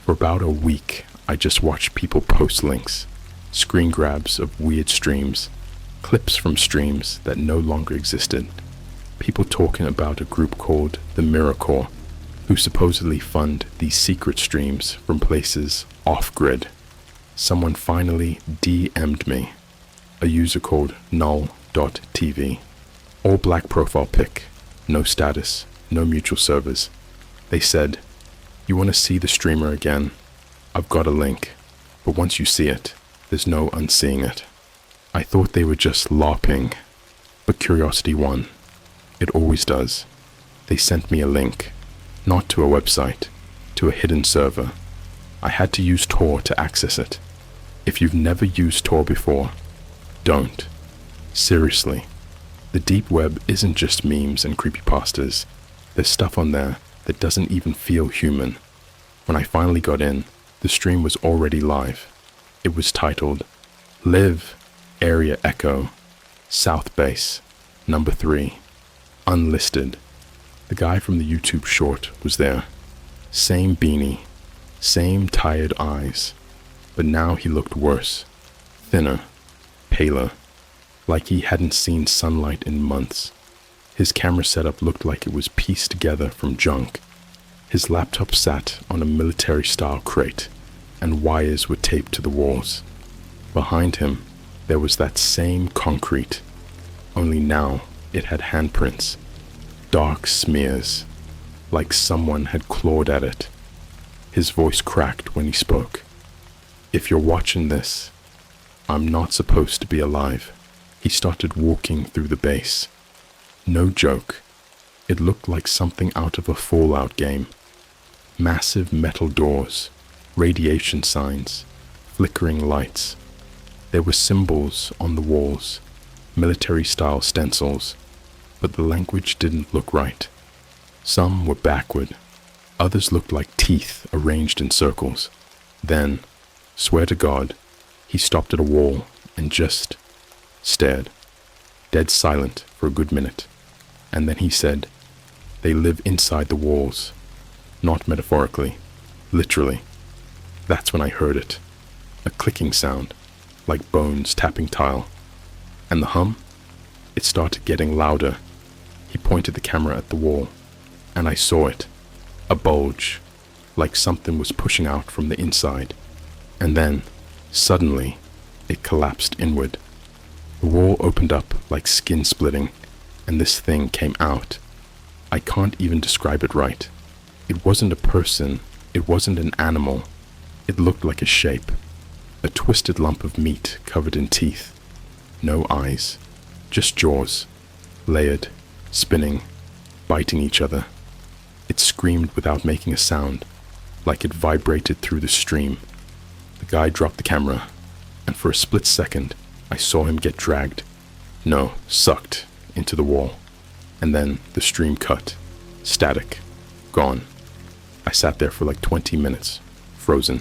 For about a week, I just watched people post links, screen grabs of weird streams, clips from streams that no longer existed, people talking about a group called the Miracle, who supposedly fund these secret streams from places off-grid. Someone finally DM'd me, a user called null.tv. All black profile pic, no status, no mutual servers. They said, "You want to see the streamer again? I've got a link, but once you see it, there's no unseeing it." I thought they were just LARPing, but curiosity won. It always does. They sent me a link, not to a website, to a hidden server. I had to use Tor to access it. If you've never used Tor before, don't. Seriously. The deep web isn't just memes and creepypastas. There's stuff on there that doesn't even feel human. When I finally got in, the stream was already live. It was titled, "Live Area Echo, South Base, Number 3, Unlisted." The guy from the YouTube short was there. Same beanie, same tired eyes, but now he looked worse, thinner, paler, like he hadn't seen sunlight in months. His camera setup looked like it was pieced together from junk. His laptop sat on a military-style crate, and wires were taped to the walls. Behind him, there was that same concrete, only now it had handprints, dark smears, like someone had clawed at it. His voice cracked when he spoke. "If you're watching this, I'm not supposed to be alive." He started walking through the base. No joke. It looked like something out of a Fallout game. Massive metal doors, radiation signs, flickering lights. There were symbols on the walls, military-style stencils, but the language didn't look right. Some were backward. Others looked like teeth arranged in circles. Then, swear to God, he stopped at a wall and just stared, dead silent for a good minute. And then he said, "They live inside the walls." Not metaphorically, literally. That's when I heard it. A clicking sound, like bones tapping tile. And the hum? It started getting louder. He pointed the camera at the wall, and I saw it. A bulge, like something was pushing out from the inside. And then, suddenly, it collapsed inward. The wall opened up like skin splitting, and this thing came out. I can't even describe it right. It wasn't a person, it wasn't an animal. It looked like a shape, a twisted lump of meat covered in teeth. No eyes, just jaws, layered, spinning, biting each other. It screamed without making a sound, like it vibrated through the stream. The guy dropped the camera, and for a split second, I saw him get dragged, no, sucked, into the wall. And then the stream cut, static, gone. I sat there for like 20 minutes, frozen.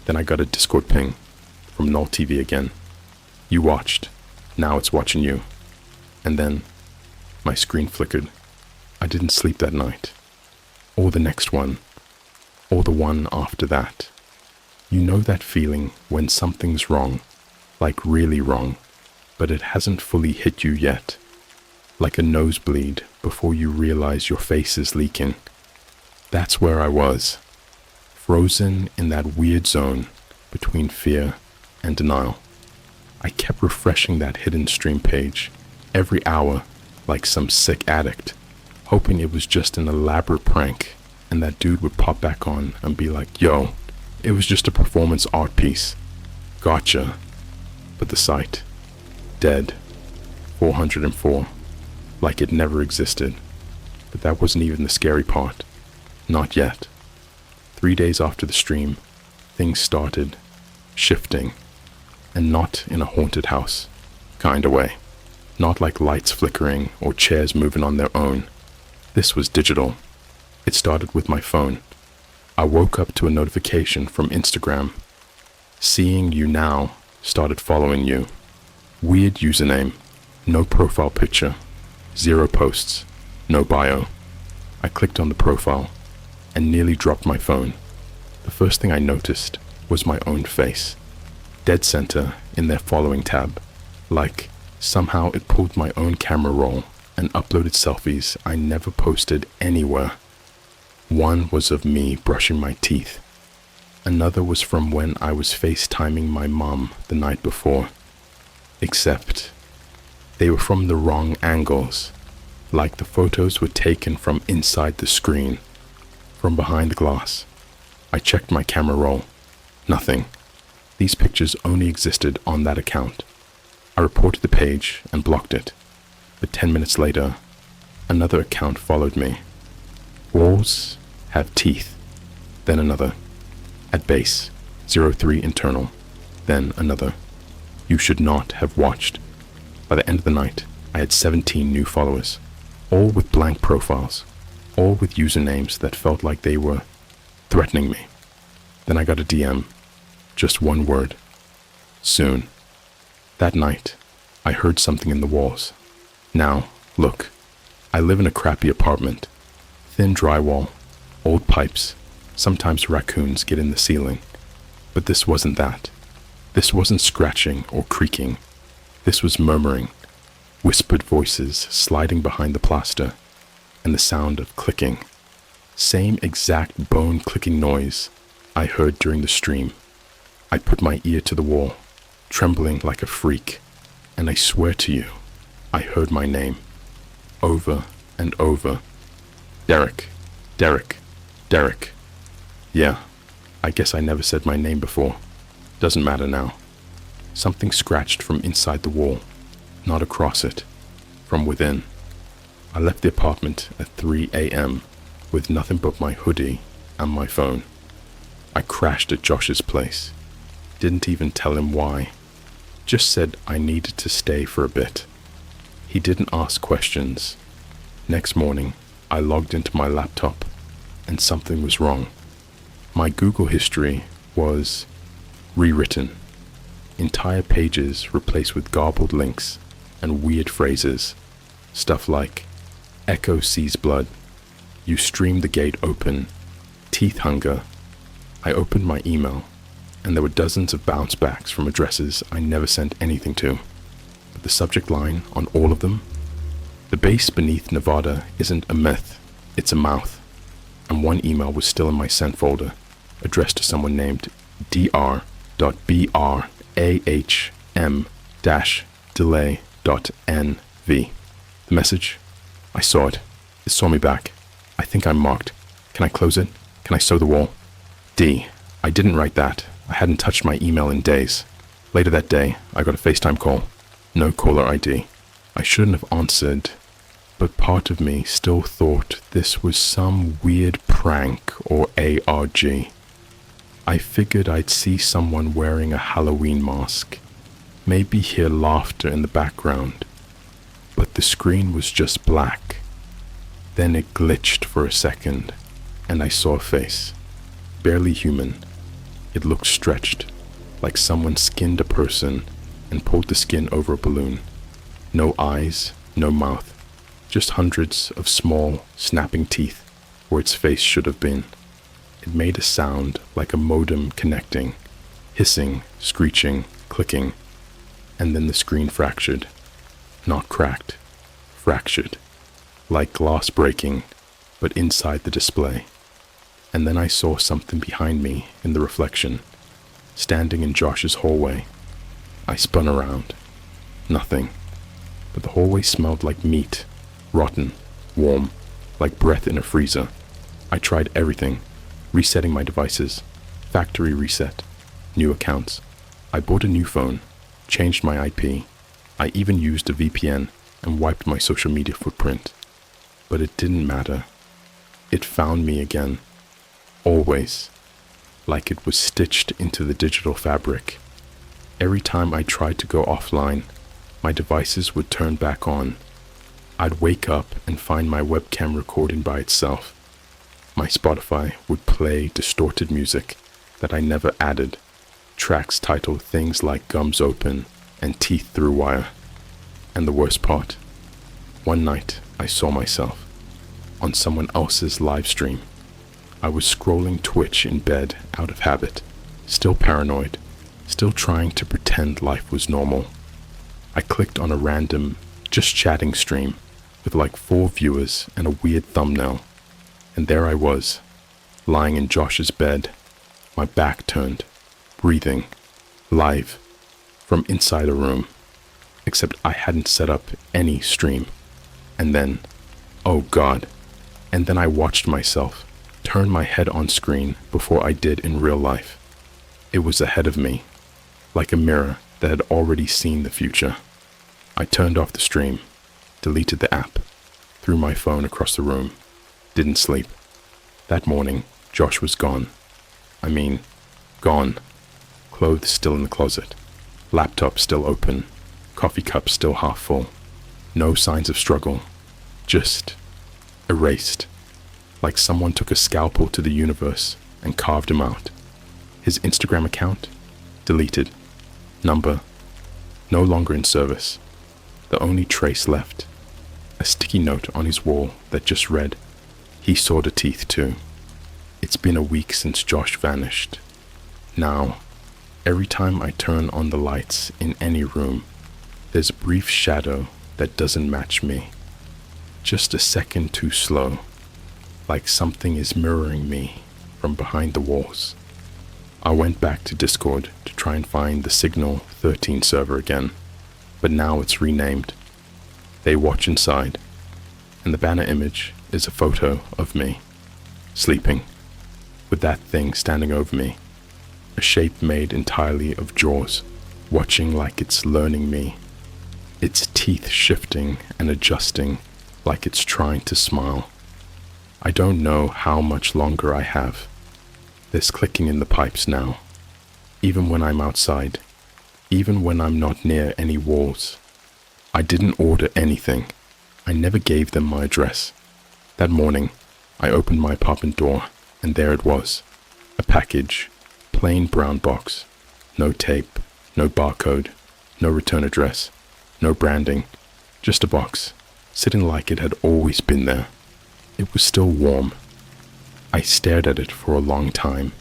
Then I got a Discord ping from Null TV again. You watched, now it's watching you. And then my screen flickered. I didn't sleep that night, or the next one, or the one after that. You know that feeling when something's wrong, like really wrong, but it hasn't fully hit you yet, like a nosebleed before you realize your face is leaking. That's where I was, frozen in that weird zone between fear and denial. I kept refreshing that hidden stream page every hour like some sick addict, hoping it was just an elaborate prank and that dude would pop back on and be like, yo, it was just a performance art piece. Gotcha. But the site, dead, 404, like it never existed. But that wasn't even the scary part. Not yet. 3 days after the stream, things started shifting, and not in a haunted house kind of way. Not like lights flickering or chairs moving on their own. This was digital. It started with my phone. I woke up to a notification from Instagram. Seeing you now started following you. Weird username, no profile picture, 0 posts, no bio. I clicked on the profile and nearly dropped my phone. The first thing I noticed was my own face, dead center in their following tab, like somehow it pulled my own camera roll and uploaded selfies I never posted anywhere. One was of me brushing my teeth. Another was from when I was FaceTiming my mom the night before. Except they were from the wrong angles, like the photos were taken from inside the screen, from behind the glass. I checked my camera roll. Nothing. These pictures only existed on that account. I reported the page and blocked it. But 10 minutes later, another account followed me. Walls have teeth. Then another. At base, 03 internal. Then another. You should not have watched. By the end of the night, I had 17 new followers, all with blank profiles, all with usernames that felt like they were threatening me. Then I got a DM, just one word. Soon. That night, I heard something in the walls. Now, look, I live in a crappy apartment. Thin drywall, old pipes, sometimes raccoons get in the ceiling. But this wasn't that. This wasn't scratching or creaking. This was murmuring, whispered voices sliding behind the plaster, and the sound of clicking. Same exact bone-clicking noise I heard during the stream. I put my ear to the wall, trembling like a freak, and I swear to you, I heard my name, over and over. Derek, Derek, Derek. Yeah, I guess I never said my name before. Doesn't matter now. Something scratched from inside the wall, not across it, from within. I left the apartment at 3 a.m. with nothing but my hoodie and my phone. I crashed at Josh's place. Didn't even tell him why. Just said I needed to stay for a bit. He didn't ask questions. Next morning, I logged into my laptop, and something was wrong. My Google history was rewritten. Entire pages replaced with garbled links and weird phrases. Stuff like, Echo sees blood. You streamed the gate open. Teeth hunger. I opened my email, and there were dozens of bounce backs from addresses I never sent anything to. But the subject line on all of them? The base beneath Nevada isn't a myth, it's a mouth. And one email was still in my sent folder, addressed to someone named dr.brahm-delay.nv. The message? I saw it. It saw me back. I think I'm marked. Can I close it? Can I sew the wall? D. I didn't write that. I hadn't touched my email in days. Later that day, I got a FaceTime call. No caller ID. I shouldn't have answered, but part of me still thought this was some weird prank or ARG. I figured I'd see someone wearing a Halloween mask, maybe hear laughter in the background, but the screen was just black. Then it glitched for a second, and I saw a face, barely human. It looked stretched, like someone skinned a person and pulled the skin over a balloon. No eyes, no mouth, just hundreds of small, snapping teeth where its face should have been. It made a sound like a modem connecting, hissing, screeching, clicking, and then the screen fractured. Not cracked, fractured, like glass breaking, but inside the display. And then I saw something behind me in the reflection, standing in Josh's hallway. I spun around. Nothing. But the hallway smelled like meat, rotten, warm, like breath in a freezer. I tried everything, resetting my devices, factory reset, new accounts. I bought a new phone, changed my IP. I even used a VPN and wiped my social media footprint. But it didn't matter. It found me again. Always. Like it was stitched into the digital fabric. Every time I tried to go offline, my devices would turn back on. I'd wake up and find my webcam recording by itself. My Spotify would play distorted music that I never added, tracks titled things like Gums Open and Teeth Through Wire. And the worst part, one night I saw myself on someone else's live stream. I was scrolling Twitch in bed out of habit, still paranoid, still trying to pretend life was normal. I clicked on a random, just chatting stream with like 4 viewers and a weird thumbnail. And there I was, lying in Josh's bed, my back turned, breathing, live, from inside a room. Except I hadn't set up any stream. And then, oh God, and then I watched myself turn my head on screen before I did in real life. It was ahead of me, like a mirror that had already seen the future. I turned off the stream, deleted the app, threw my phone across the room, didn't sleep. That morning, Josh was gone. I mean, gone. Clothes still in the closet, laptop still open, coffee cup still half full. No signs of struggle, just erased, like someone took a scalpel to the universe and carved him out. His Instagram account, deleted. Number, no longer in service. The only trace left, a sticky note on his wall that just read, he saw the teeth too. It's been a week since Josh vanished. Now, every time I turn on the lights in any room, there's a brief shadow that doesn't match me. Just a second too slow, like something is mirroring me from behind the walls. I went back to Discord to try and find the Signal 13 server again, but now it's renamed. They watch inside, and the banner image is a photo of me, sleeping, with that thing standing over me, a shape made entirely of jaws, watching like it's learning me, its teeth shifting and adjusting like it's trying to smile. I don't know how much longer I have. There's clicking in the pipes now, even when I'm outside, even when I'm not near any walls. I didn't order anything. I never gave them my address. That morning, I opened my apartment door, and there it was, a package, plain brown box, no tape, no barcode, no return address, no branding, just a box, sitting like it had always been there. It was still warm. I stared at it for a long time.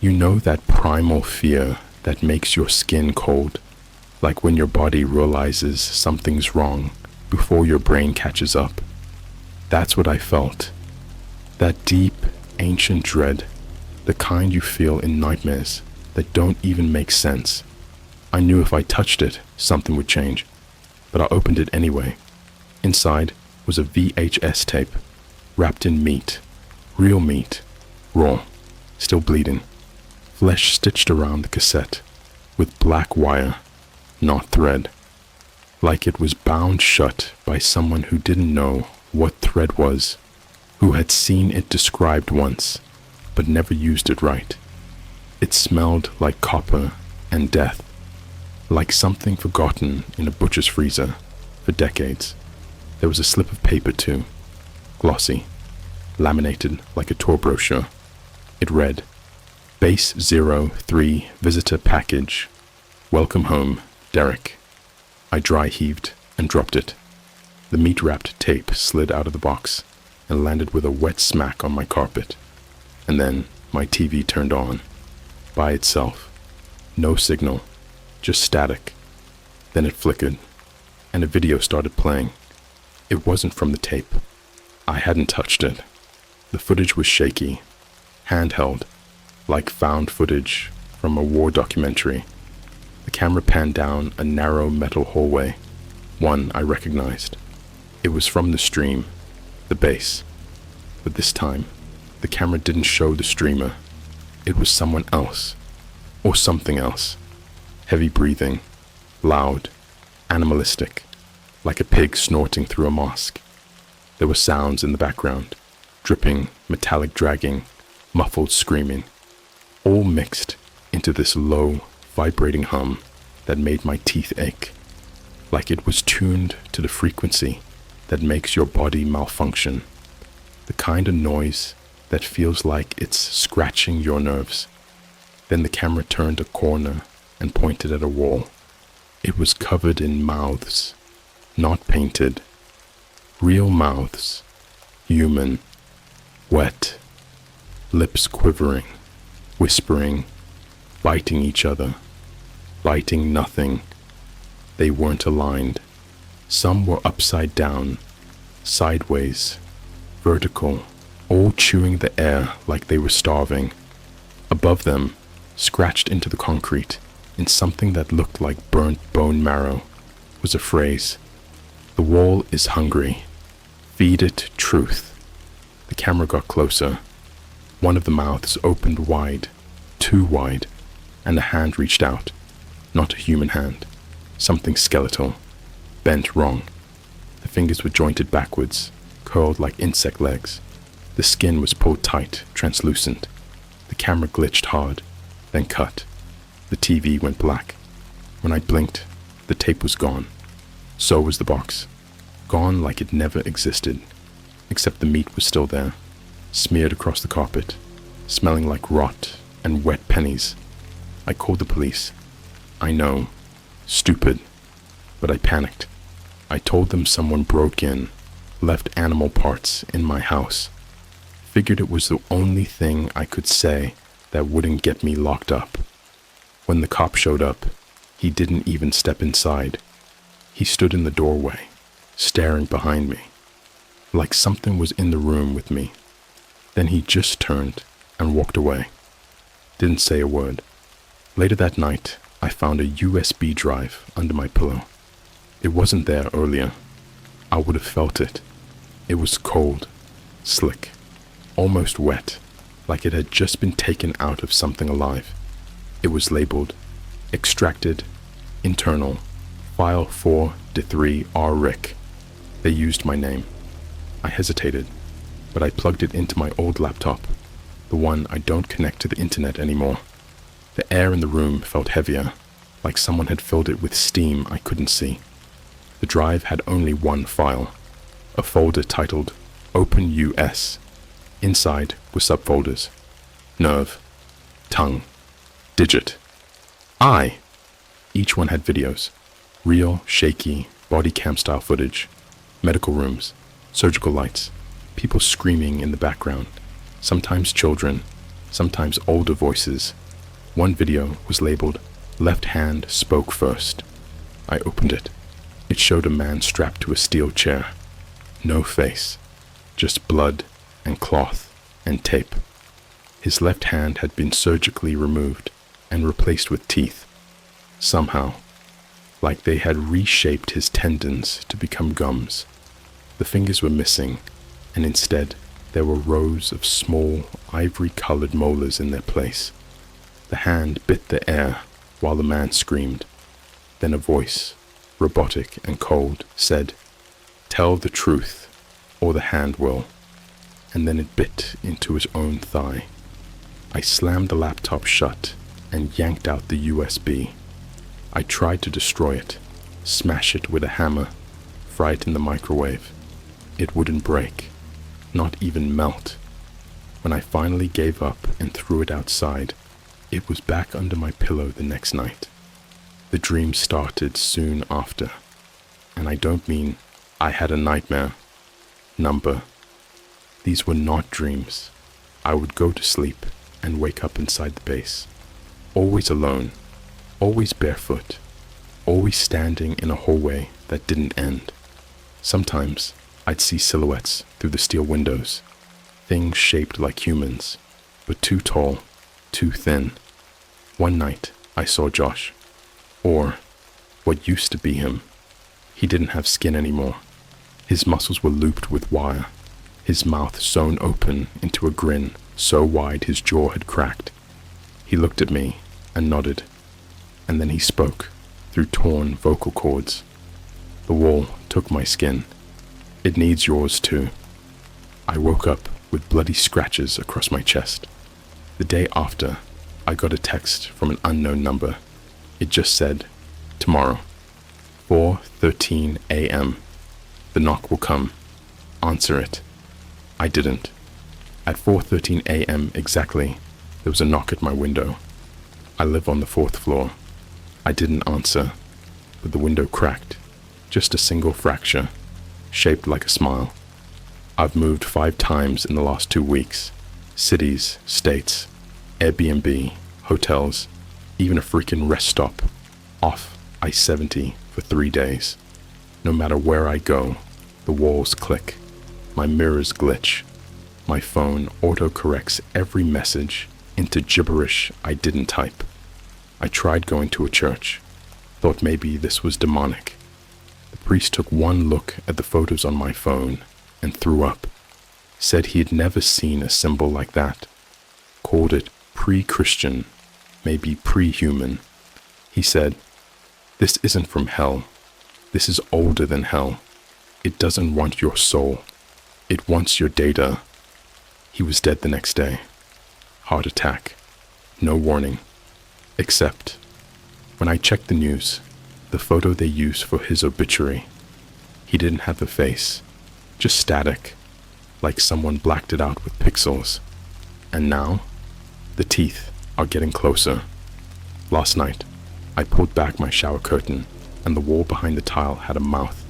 You know that primal fear that makes your skin cold, like when your body realizes something's wrong before your brain catches up. That's what I felt. That deep, ancient dread, the kind you feel in nightmares that don't even make sense. I knew if I touched it, something would change, but I opened it anyway. Inside was a VHS tape, wrapped in meat, real meat, raw, still bleeding. flesh stitched around the cassette with black wire, not thread, like it was bound shut by someone who didn't know what thread was, who had seen it described once, but never used it right. It smelled like copper and death, like something forgotten in a butcher's freezer for decades. There was a slip of paper too, glossy, laminated like a tour brochure. It read, Base 03 Visitor Package. Welcome home, Derek. I dry heaved and dropped it. The meat-wrapped tape slid out of the box and landed with a wet smack on my carpet. And then my TV turned on, by itself. No signal, just static. Then it flickered, and a video started playing. It wasn't from the tape. I hadn't touched it. The footage was shaky, handheld, like found footage from a war documentary. The camera panned down a narrow metal hallway, one I recognized. It was from the stream, the base. But this time, the camera didn't show the streamer. It was someone else, or something else. Heavy breathing, loud, animalistic, like a pig snorting through a mosque. There were sounds in the background, dripping, metallic dragging, muffled screaming, all mixed into this low, vibrating hum that made my teeth ache, like it was tuned to the frequency that makes your body malfunction, the kind of noise that feels like it's scratching your nerves. Then the camera turned a corner and pointed at a wall. It was covered in mouths, not painted, real mouths, human, wet, lips quivering, whispering, biting each other, biting nothing. They weren't aligned. Some were upside down, sideways, vertical, all chewing the air like they were starving. Above them, scratched into the concrete, in something that looked like burnt bone marrow, was a phrase. The wall is hungry. Feed it truth. The camera got closer. One of the mouths opened wide, too wide, and a hand reached out. Not a human hand. Something skeletal, bent wrong. The fingers were jointed backwards, curled like insect legs. The skin was pulled tight, translucent. The camera glitched hard, then cut. The TV went black. When I blinked, the tape was gone. So was the box. Gone like it never existed, except the meat was still there, smeared across the carpet, smelling like rot and wet pennies. I called the police. I know, stupid, but I panicked. I told them someone broke in, left animal parts in my house. Figured it was the only thing I could say that wouldn't get me locked up. When the cop showed up, he didn't even step inside. He stood in the doorway, staring behind me, like something was in the room with me. Then he just turned and walked away. Didn't say a word. Later that night, I found a USB drive under my pillow. It wasn't there earlier. I would have felt it. It was cold, slick, almost wet, like it had just been taken out of something alive. It was labeled, extracted, internal, file 4-3 RRIC. They used my name. I hesitated, but I plugged it into my old laptop, the one I don't connect to the internet anymore. The air in the room felt heavier, like someone had filled it with steam I couldn't see. The drive had only one file, a folder titled Open US. Inside were subfolders: nerve, tongue, digit, eye. Each one had videos, real, shaky, body cam style footage, medical rooms, surgical lights, people screaming in the background, sometimes children, sometimes older voices. One video was labeled Left Hand Spoke First. I opened it. It showed a man strapped to a steel chair. No face, just blood and cloth and tape. His left hand had been surgically removed and replaced with teeth. Somehow, like they had reshaped his tendons to become gums. The fingers were missing, and instead there were rows of small, ivory-colored molars in their place. The hand bit the air while the man screamed. Then a voice, robotic and cold, said, "Tell the truth, or the hand will." And then it bit into his own thigh. I slammed the laptop shut and yanked out the USB. I tried to destroy it, smash it with a hammer, fry it in the microwave. It wouldn't break, not even melt. When I finally gave up and threw it outside, it was back under my pillow the next night. The dream started soon after, and I don't mean I had a nightmare. Number. These were not dreams. I would go to sleep and wake up inside the base. Always alone, always barefoot, always standing in a hallway that didn't end. Sometimes I'd see silhouettes through the steel windows, things shaped like humans, but too tall, too thin. One night I saw Josh, or what used to be him. He didn't have skin anymore. His muscles were looped with wire, his mouth sewn open into a grin so wide his jaw had cracked. He looked at me and nodded, and then he spoke through torn vocal cords. "The wall took my skin. It needs yours too." I woke up with bloody scratches across my chest. The day after, I got a text from an unknown number. It just said, "Tomorrow, 4:13 a.m. The knock will come. Answer it." I didn't. At 4:13 a.m. exactly, there was a knock at my window. I live on the 4th floor. I didn't answer, but the window cracked, just a single fracture, shaped like a smile. I've moved 5 times in the last 2 weeks. Cities, states, Airbnb, hotels, even a freaking rest stop, off I-70 for 3 days. No matter where I go, the walls click, my mirrors glitch, my phone autocorrects every message into gibberish I didn't type. I tried going to a church, thought maybe this was demonic. The priest took one look at the photos on my phone and threw up, said he had never seen a symbol like that, called it pre-Christian, maybe pre-human. He said, "This isn't from hell. This is older than hell. It doesn't want your soul. It wants your data." He was dead the next day. Heart attack. No warning. Except, when I checked the news, the photo they used for his obituary, he didn't have a face, just static, like someone blacked it out with pixels. And now, the teeth are getting closer. Last night, I pulled back my shower curtain, and the wall behind the tile had a mouth.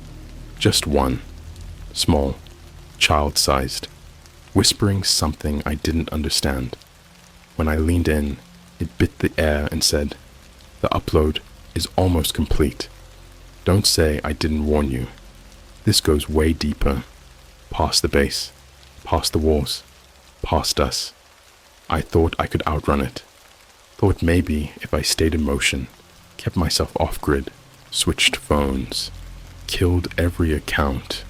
Just one. Small, child-sized, whispering something I didn't understand. When I leaned in, it bit the air and said, "The upload is almost complete. Don't say I didn't warn you. This goes way deeper, past the base, past the walls, past us." I thought I could outrun it. Thought maybe if I stayed in motion, kept myself off-grid, switched phones, killed every account,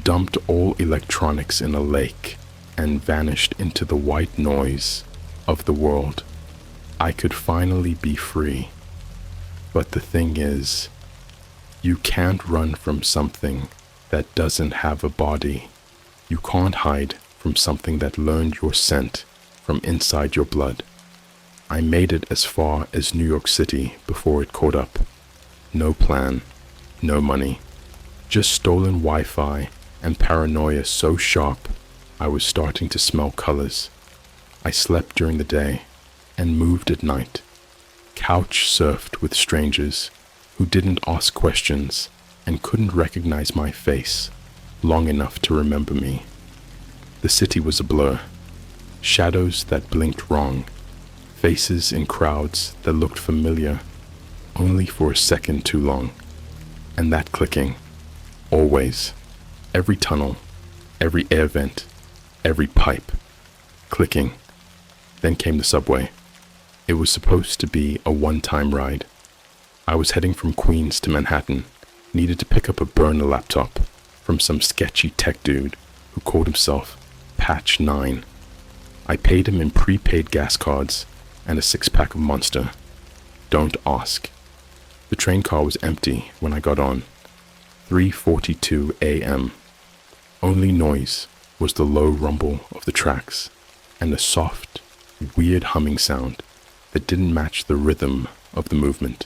dumped all electronics in a lake, and vanished into the white noise of the world, I could finally be free. But the thing is, you can't run from something that doesn't have a body. You can't hide from something that learned your scent from inside your blood. I made it as far as New York City before it caught up. No plan, no money, just stolen Wi-Fi and paranoia so sharp I was starting to smell colors. I slept during the day and moved at night, couch surfed with strangers who didn't ask questions and couldn't recognize my face long enough to remember me. The city was a blur, shadows that blinked wrong, faces in crowds that looked familiar only for a second too long, and that clicking, always, every tunnel, every air vent, every pipe, clicking. Then came the subway. It was supposed to be a one-time ride. I was heading from Queens to Manhattan, needed to pick up a burner laptop from some sketchy tech dude who called himself Patch 9. I paid him in prepaid gas cards and a six-pack of Monster. Don't ask. The train car was empty when I got on. 3:42 a.m. Only noise was the low rumble of the tracks and a soft, weird humming sound that didn't match the rhythm of the movement,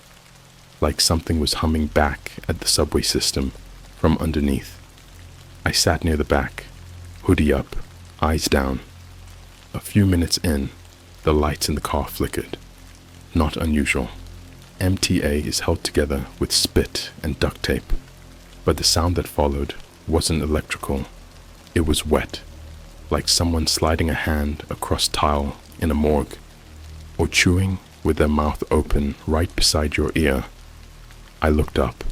like something was humming back at the subway system from underneath. I sat near the back, hoodie up, eyes down. A few minutes in, the lights in the car flickered. Not unusual. MTA is held together with spit and duct tape, but the sound that followed wasn't electrical. It was wet, like someone sliding a hand across tile in a morgue, or chewing with their mouth open right beside your ear. I looked up,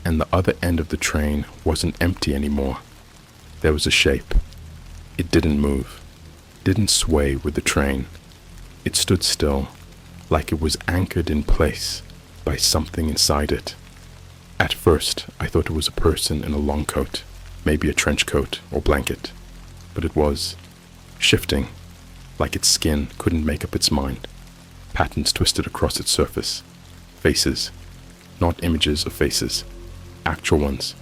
and the other end of the train wasn't empty anymore. There was a shape. It didn't move, didn't sway with the train. It stood still, like it was anchored in place by something inside it. At first, I thought it was a person in a long coat, maybe a trench coat or blanket, but it was shifting, like its skin couldn't make up its mind. Patterns twisted across its surface. Faces, not images of faces, actual ones,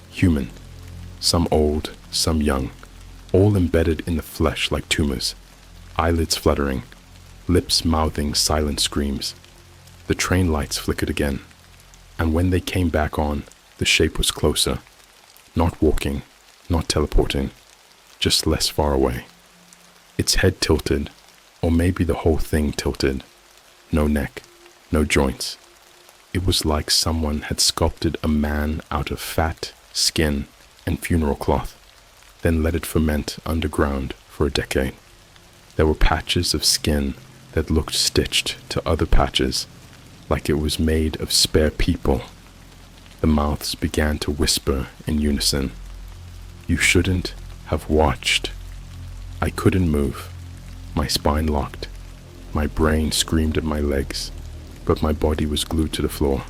human, some old, some young, all embedded in the flesh like tumors, eyelids fluttering, lips mouthing silent screams. The train lights flickered again, and when they came back on, the shape was closer, not walking, not teleporting, just less far away. Its head tilted, or maybe the whole thing tilted. No neck, no joints. It was like someone had sculpted a man out of fat, skin, and funeral cloth, then let it ferment underground for a decade. There were patches of skin that looked stitched to other patches, like it was made of spare people. The mouths began to whisper in unison. You shouldn't have watched. I couldn't move. My spine locked. My brain screamed at my legs, but my body was glued to the floor,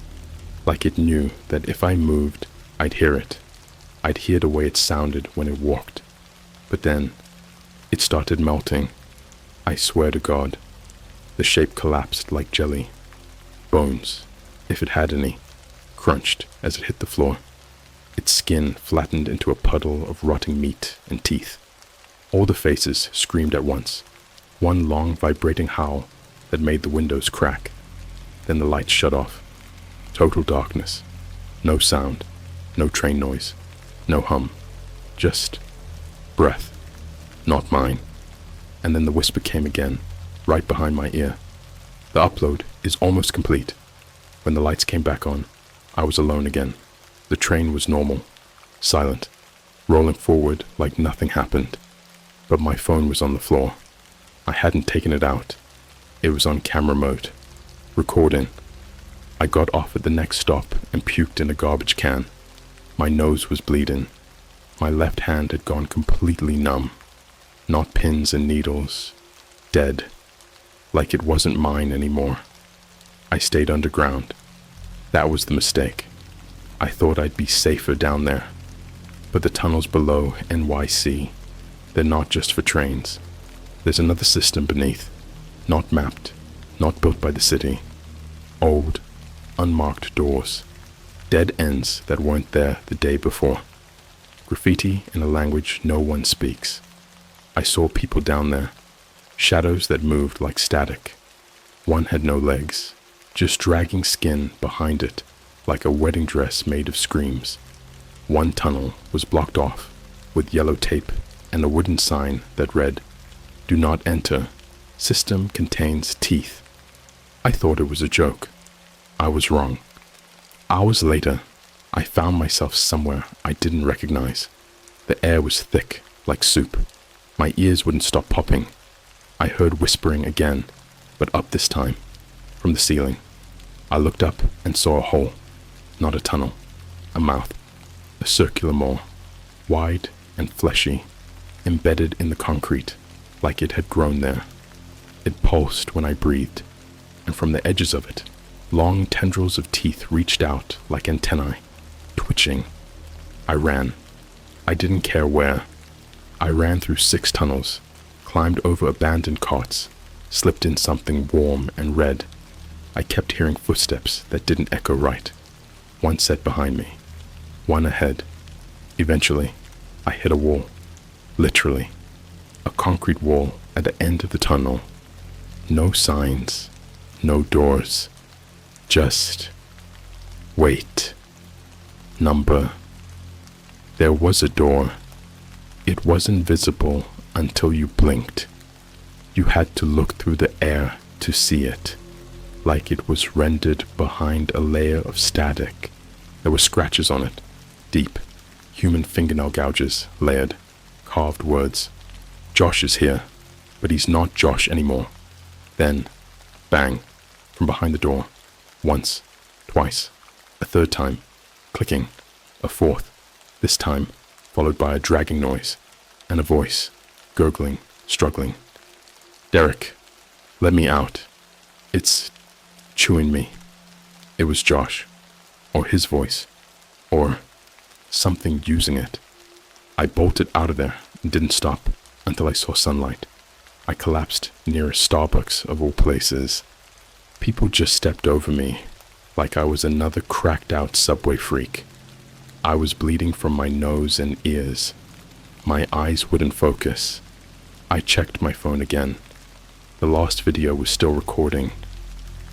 like it knew that if I moved, I'd hear it. I'd hear the way it sounded when it walked. But then, it started melting. I swear to God. The shape collapsed like jelly. Bones, if it had any, crunched as it hit the floor. Its skin flattened into a puddle of rotting meat and teeth. All the faces screamed at once, one long vibrating howl that made the windows crack. Then the lights shut off. Total darkness. No sound, no train noise, no hum. Just breath. Not mine. And then the whisper came again, right behind my ear. The upload is almost complete. When the lights came back on, I was alone again. The train was normal, silent, rolling forward like nothing happened. But my phone was on the floor. I hadn't taken it out. It was on camera mode, recording. I got off at the next stop and puked in a garbage can. My nose was bleeding. My left hand had gone completely numb. Not pins and needles. Dead. Like it wasn't mine anymore. I stayed underground. That was the mistake. I thought I'd be safer down there. But the tunnels below NYC, they're not just for trains. There's another system beneath. Not mapped. Not built by the city. Old, unmarked doors. Dead ends that weren't there the day before. Graffiti in a language no one speaks. I saw people down there. Shadows that moved like static. One had no legs, just dragging skin behind it, like a wedding dress made of screams. One tunnel was blocked off, with yellow tape and a wooden sign that read, "Do not enter. System contains teeth." I thought it was a joke. I was wrong. Hours later, I found myself somewhere I didn't recognize. The air was thick, like soup. My ears wouldn't stop popping. I heard whispering again, but up this time, from the ceiling. I looked up and saw a hole, not a tunnel, a mouth, a circular maw, wide and fleshy, embedded in the concrete, like it had grown there. It pulsed when I breathed, and from the edges of it, long tendrils of teeth reached out like antennae, twitching. I ran. I didn't care where. I ran through 6 tunnels, climbed over abandoned carts, slipped in something warm and red. I kept hearing footsteps that didn't echo right. One set behind me, one ahead. Eventually, I hit a wall. Literally. A concrete wall at the end of the tunnel. No signs, no doors. Just wait. Number. There was a door. It wasn't visible until you blinked. You had to look through the air to see it, like it was rendered behind a layer of static. There were scratches on it, deep, human fingernail gouges, layered, carved words. Josh is here, but he's not Josh anymore. Then, bang, from behind the door. Once, twice, a third time, clicking, a fourth, this time followed by a dragging noise, and a voice, gurgling, struggling. Derek, let me out. It's chewing me. It was Josh, or his voice, or something using it. I bolted out of there and didn't stop until I saw sunlight. I collapsed near a Starbucks of all places. People just stepped over me like I was another cracked out subway freak. I was bleeding from my nose and ears. My eyes wouldn't focus. I checked my phone again. The last video was still recording,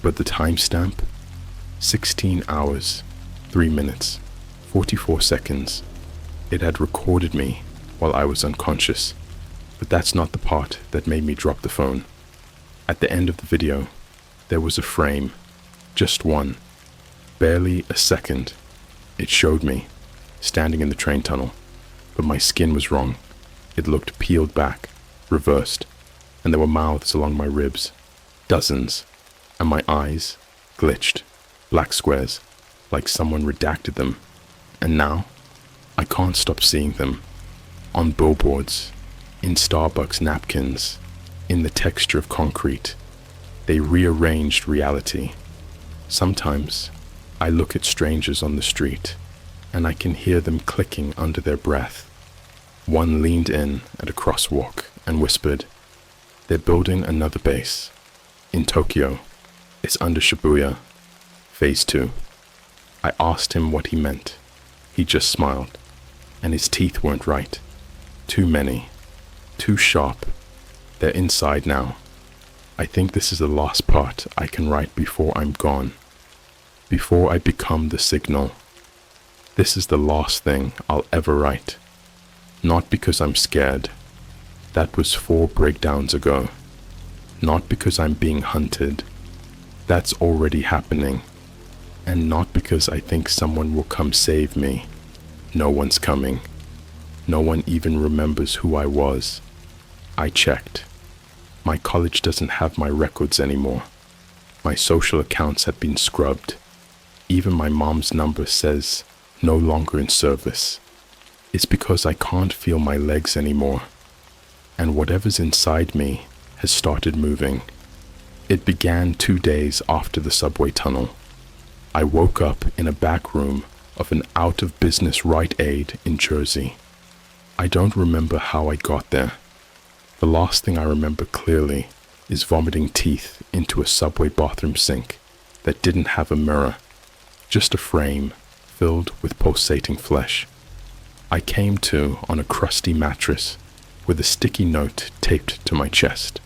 but the timestamp? 16 hours, 3 minutes, 44 seconds. It had recorded me while I was unconscious, but that's not the part that made me drop the phone. At the end of the video, there was a frame, just one, barely a second. It showed me, standing in the train tunnel, but my skin was wrong. It looked peeled back, reversed, and there were mouths along my ribs, dozens, and my eyes glitched, black squares, like someone redacted them. And now, I can't stop seeing them, on billboards, in Starbucks napkins, in the texture of concrete. They rearranged reality. Sometimes, I look at strangers on the street, and I can hear them clicking under their breath. One leaned in at a crosswalk and whispered, "They're building another base. In Tokyo. It's under Shibuya. Phase 2. I asked him what he meant. He just smiled, and his teeth weren't right. Too many. Too sharp. They're inside now. I think this is the last part I can write before I'm gone. Before I become the signal. This is the last thing I'll ever write. Not because I'm scared. That was 4 breakdowns ago. Not because I'm being hunted. That's already happening. And not because I think someone will come save me. No one's coming. No one even remembers who I was. I checked. My college doesn't have my records anymore. My social accounts have been scrubbed. Even my mom's number says no longer in service. It's because I can't feel my legs anymore. And whatever's inside me has started moving. It began 2 days after the subway tunnel. I woke up in a back room of an out-of-business Rite Aid in Jersey. I don't remember how I got there. The last thing I remember clearly is vomiting teeth into a subway bathroom sink that didn't have a mirror, just a frame filled with pulsating flesh. I came to on a crusty mattress with a sticky note taped to my chest.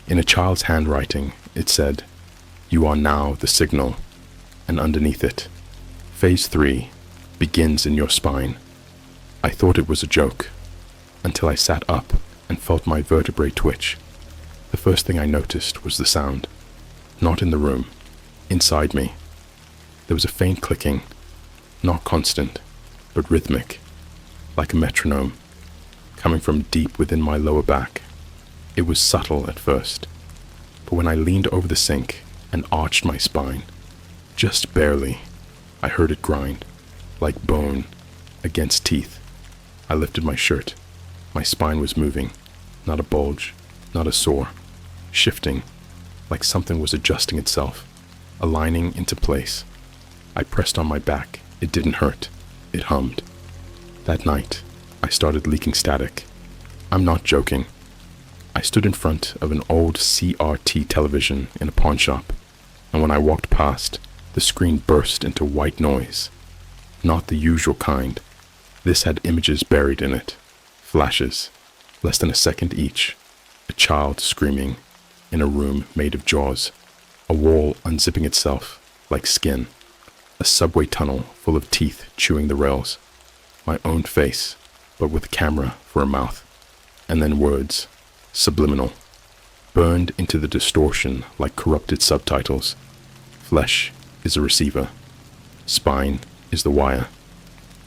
In a child's handwriting, it said, "You are now the signal," and underneath it, "Phase 3 begins in your spine." I thought it was a joke, until I sat up and felt my vertebrae twitch. The first thing I noticed was the sound, not in the room, inside me. There was a faint clicking, not constant, but rhythmic, like a metronome, coming from deep within my lower back. It was subtle at first, but when I leaned over the sink and arched my spine, just barely, I heard it grind, like bone, against teeth. I lifted my shirt. My spine was moving, not a bulge, not a sore, shifting, like something was adjusting itself, aligning into place. I pressed on my back. It didn't hurt. It hummed. That night, I started leaking static. I'm not joking. I stood in front of an old CRT television in a pawn shop, and when I walked past, the screen burst into white noise. Not the usual kind. This had images buried in it. Flashes, less than a second each. A child screaming in a room made of jaws. A wall unzipping itself like skin. A subway tunnel full of teeth chewing the rails. My own face, but with a camera for a mouth. And then words, subliminal, burned into the distortion like corrupted subtitles. Flesh is a receiver. Spine is the wire.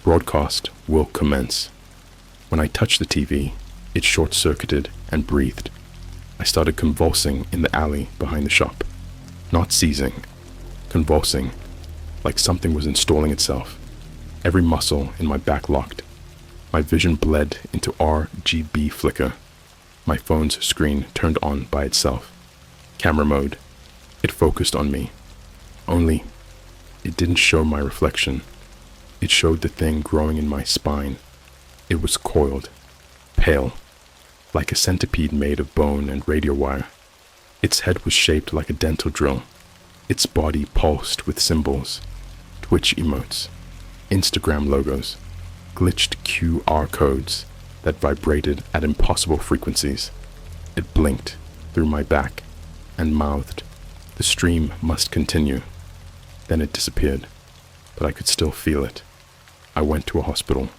Broadcast will commence. When I touched the TV, it short-circuited and breathed. I started convulsing in the alley behind the shop. Not seizing, convulsing, like something was installing itself. Every muscle in my back locked. My vision bled into RGB flicker. My phone's screen turned on by itself. Camera mode. It focused on me. Only, it didn't show my reflection. It showed the thing growing in my spine. It was coiled, pale, like a centipede made of bone and radio wire. Its head was shaped like a dental drill. Its body pulsed with symbols, Twitch emotes, Instagram logos, glitched QR codes that vibrated at impossible frequencies. It blinked through my back and mouthed, "The stream must continue." Then it disappeared, but I could still feel it. I went to a hospital.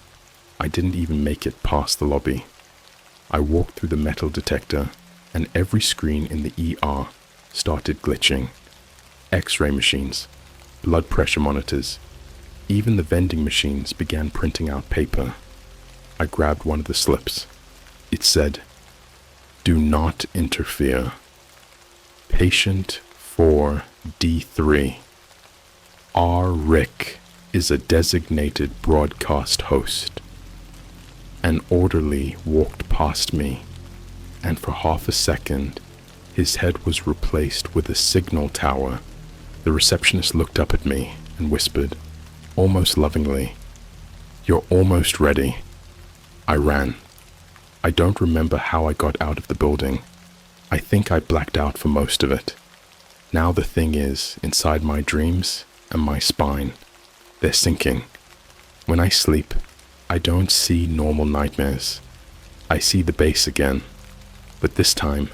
I didn't even make it past the lobby. I walked through the metal detector, and every screen in the ER started glitching. X-ray machines, blood pressure monitors, even the vending machines began printing out paper. I grabbed one of the slips. It said, "Do not interfere. Patient 4D3. R. Rick is a designated broadcast host." An orderly walked past me, and for half a second, his head was replaced with a signal tower. The receptionist looked up at me and whispered, almost lovingly, "You're almost ready." I ran. I don't remember how I got out of the building. I think I blacked out for most of it. Now the thing is inside my dreams and my spine. They're sinking. When I sleep, I don't see normal nightmares. I see the base again. But this time,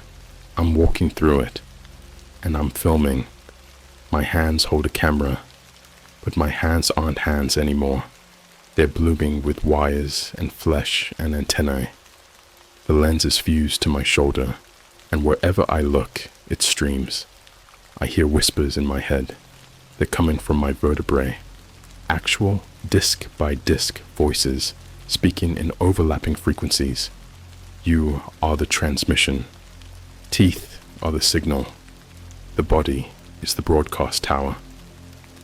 I'm walking through it, and I'm filming. My hands hold a camera, but my hands aren't hands anymore. They're blooming with wires and flesh and antennae. The lens is fused to my shoulder, and wherever I look, it streams. I hear whispers in my head. They're coming from my vertebrae. Actual, disc-by-disc voices speaking in overlapping frequencies. You are the transmission. Teeth are the signal. The body is the broadcast tower.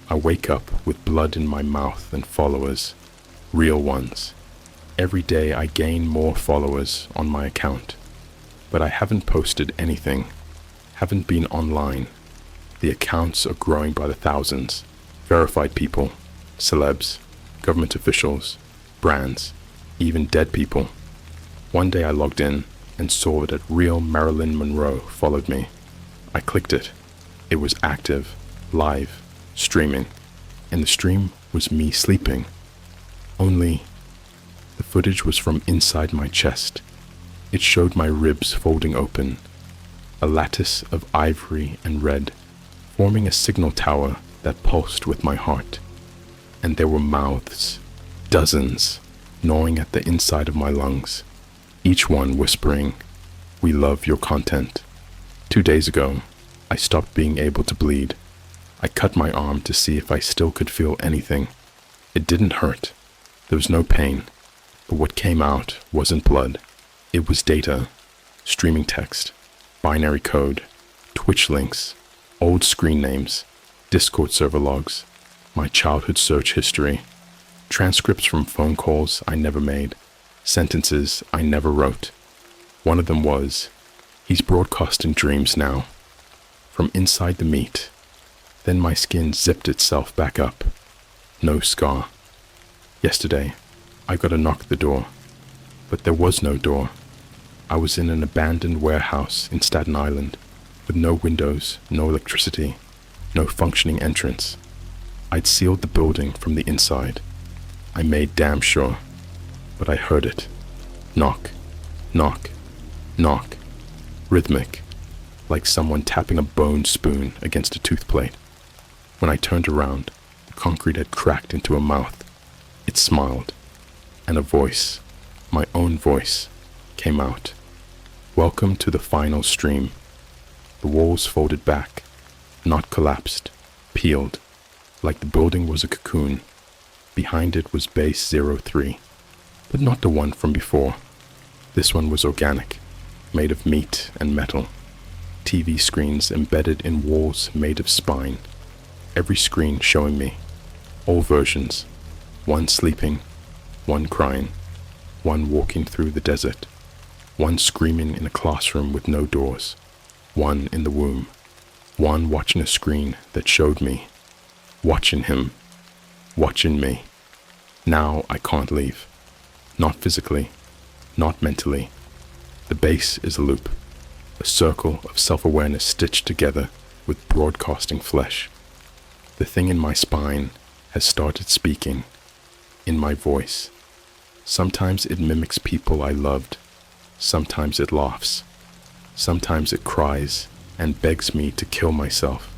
I wake up with blood in my mouth and followers. Real ones. Every day I gain more followers on my account. But I haven't posted anything. Haven't been online. The accounts are growing by the thousands. Verified people. Celebs, government officials, brands, even dead people. One day I logged in and saw that real Marilyn Monroe followed me. I clicked it. It was active, live, streaming, and the stream was me sleeping. Only, the footage was from inside my chest. It showed my ribs folding open, a lattice of ivory and red, forming a signal tower that pulsed with my heart. And there were mouths, dozens, gnawing at the inside of my lungs, each one whispering, "We love your content." 2 days ago, I stopped being able to bleed. I cut my arm to see if I still could feel anything. It didn't hurt. There was no pain. But what came out wasn't blood. It was data, streaming text, binary code, Twitch links, old screen names, Discord server logs, my childhood search history, transcripts from phone calls I never made, sentences I never wrote. One of them was, "He's broadcasting dreams now." From inside the meat. Then my skin zipped itself back up. No scar. Yesterday, I got a knock at the door, but there was no door. I was in an abandoned warehouse in Staten Island, with no windows, no electricity, no functioning entrance. I'd sealed the building from the inside. I made damn sure, but I heard it. Knock, knock, knock. Rhythmic, like someone tapping a bone spoon against a tooth plate. When I turned around, the concrete had cracked into a mouth. It smiled, and a voice, my own voice, came out. Welcome to the final stream. The walls folded back, not collapsed, peeled, like the building was a cocoon. Behind it was base 03, but not the one from before. This one was organic, made of meat and metal. TV screens embedded in walls made of spine. Every screen showing me. All versions. One sleeping, one crying, one walking through the desert, one screaming in a classroom with no doors, one in the womb, one watching a screen that showed me, watching him, watching me. Now I can't leave. Not physically, not mentally. The base is a loop, a circle of self-awareness stitched together with broadcasting flesh. The thing in my spine has started speaking, in my voice. Sometimes it mimics people I loved. Sometimes it laughs. Sometimes it cries and begs me to kill myself,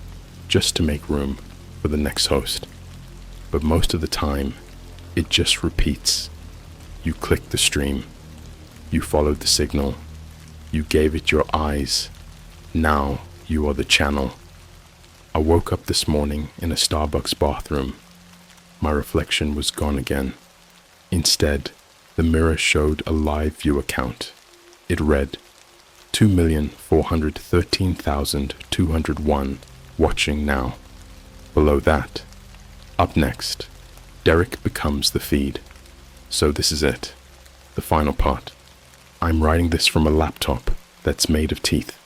just to make room for the next host. But most of the time, it just repeats. You clicked the stream. You followed the signal. You gave it your eyes. Now you are the channel. I woke up this morning in a Starbucks bathroom. My reflection was gone again. Instead, the mirror showed a live viewer count. It read, 2,413,201 watching now. Below that, up next, Derek becomes the feed. So this is it, the final part. I'm writing this from a laptop that's made of teeth.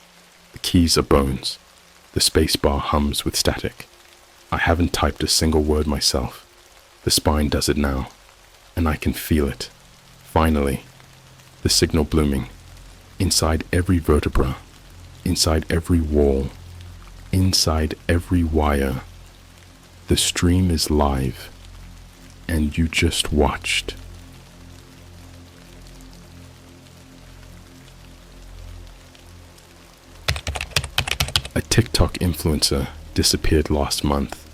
The keys are bones. The spacebar hums with static. I haven't typed a single word myself. The spine does it now, and I can feel it. Finally, the signal blooming. Inside every vertebra, inside every wall, inside every wire. The stream is live, and you just watched. A TikTok influencer disappeared last month.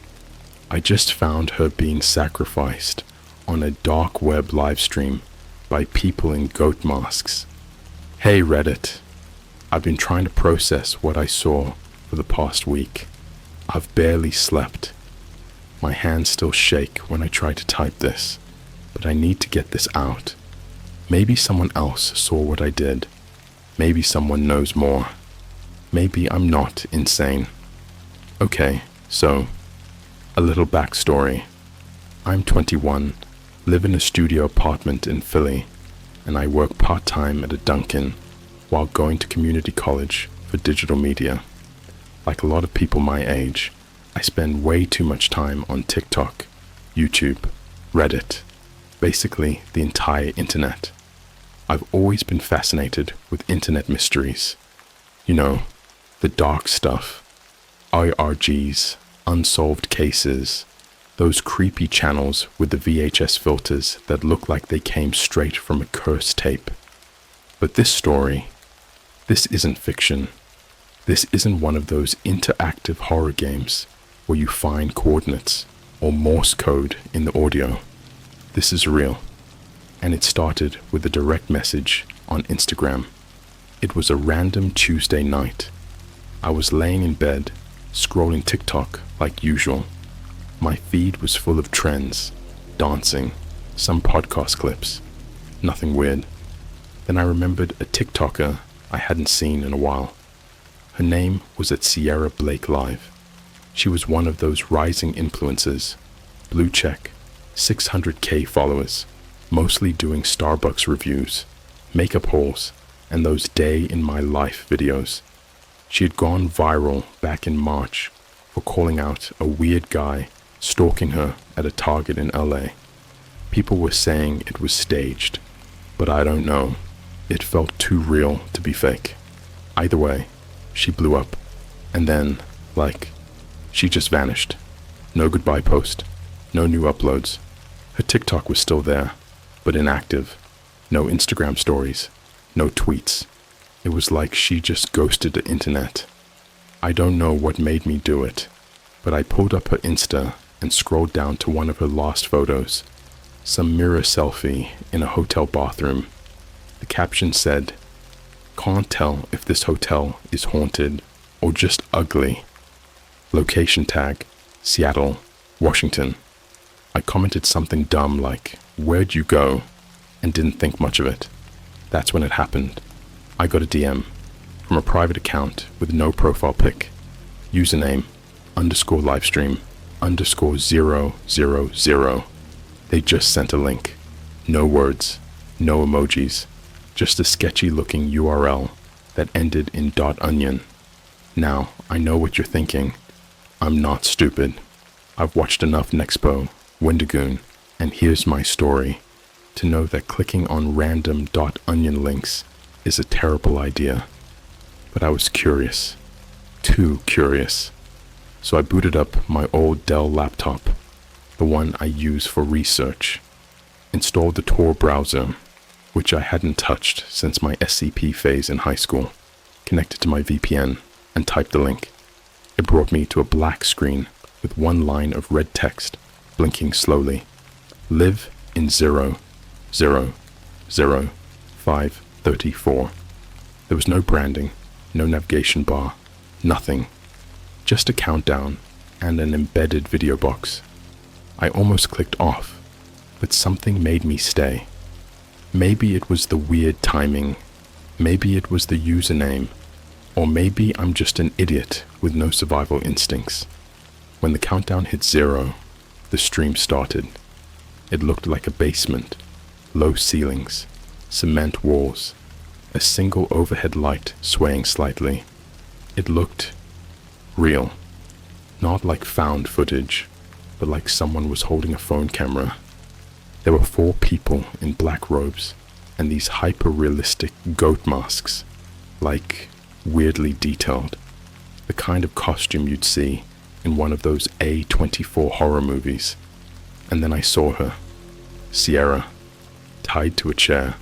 I just found her being sacrificed on a dark web livestream by people in goat masks. Hey Reddit, I've been trying to process what I saw for the past week. I've barely slept. My hands still shake when I try to type this, but I need to get this out. Maybe someone else saw what I did. Maybe someone knows more. Maybe I'm not insane. Okay, so, a little backstory. I'm 21, live in a studio apartment in Philly, and I work part-time at a Dunkin' while going to community college for digital media. Like a lot of people my age, I spend way too much time on TikTok, YouTube, Reddit, basically the entire internet. I've always been fascinated with internet mysteries. You know, the dark stuff, IRGs, unsolved cases, those creepy channels with the VHS filters that look like they came straight from a cursed tape. But this story, this isn't fiction. This isn't one of those interactive horror games where you find coordinates or Morse code in the audio. This is real. And it started with a direct message on Instagram. It was a random Tuesday night. I was laying in bed, scrolling TikTok like usual. My feed was full of trends, dancing, some podcast clips, nothing weird. Then I remembered a TikToker I hadn't seen in a while. Her name was at Sierra Blake Live. She was one of those rising influencers, blue check, 600K followers, mostly doing Starbucks reviews, makeup hauls, and those day in my life videos. She had gone viral back in March for calling out a weird guy stalking her at a Target in LA. People were saying it was staged, but I don't know. It felt too real to be fake. Either way, she blew up. And then, she just vanished. No goodbye post. No new uploads. Her TikTok was still there, but inactive. No Instagram stories. No tweets. It was like she just ghosted the internet. I don't know what made me do it, but I pulled up her Insta and scrolled down to one of her last photos. Some mirror selfie in a hotel bathroom. The caption said, "Can't tell if this hotel is haunted or just ugly. Location tag, Seattle, Washington." I commented something dumb like, "Where'd you go?" and didn't think much of it. That's when it happened. I got a DM from a private account with no profile pic. Username, _livestream, _000. They just sent a link. No words, no emojis, just a sketchy looking URL that ended in .onion. Now, I know what you're thinking. I'm not stupid. I've watched enough Nexpo, Wendigoon, and here's my story to know that clicking on random .onion links is a terrible idea. But I was curious. Too curious. So I booted up my old Dell laptop, the one I use for research, installed the Tor browser, which I hadn't touched since my SCP phase in high school, connected to my VPN, and typed the link. It brought me to a black screen with one line of red text blinking slowly. Live in 0000534. There was no branding, no navigation bar, nothing. Just a countdown and an embedded video box. I almost clicked off, but something made me stay. Maybe it was the weird timing, maybe it was the username, or maybe I'm just an idiot with no survival instincts. When the countdown hit 0, the stream started. It looked like a basement, low ceilings, cement walls, a single overhead light swaying slightly. It looked real, not like found footage, but like someone was holding a phone camera. There were 4 people in black robes and these hyper-realistic goat masks, like weirdly detailed, the kind of costume you'd see in one of those A24 horror movies. And then I saw her, Sierra, tied to a chair,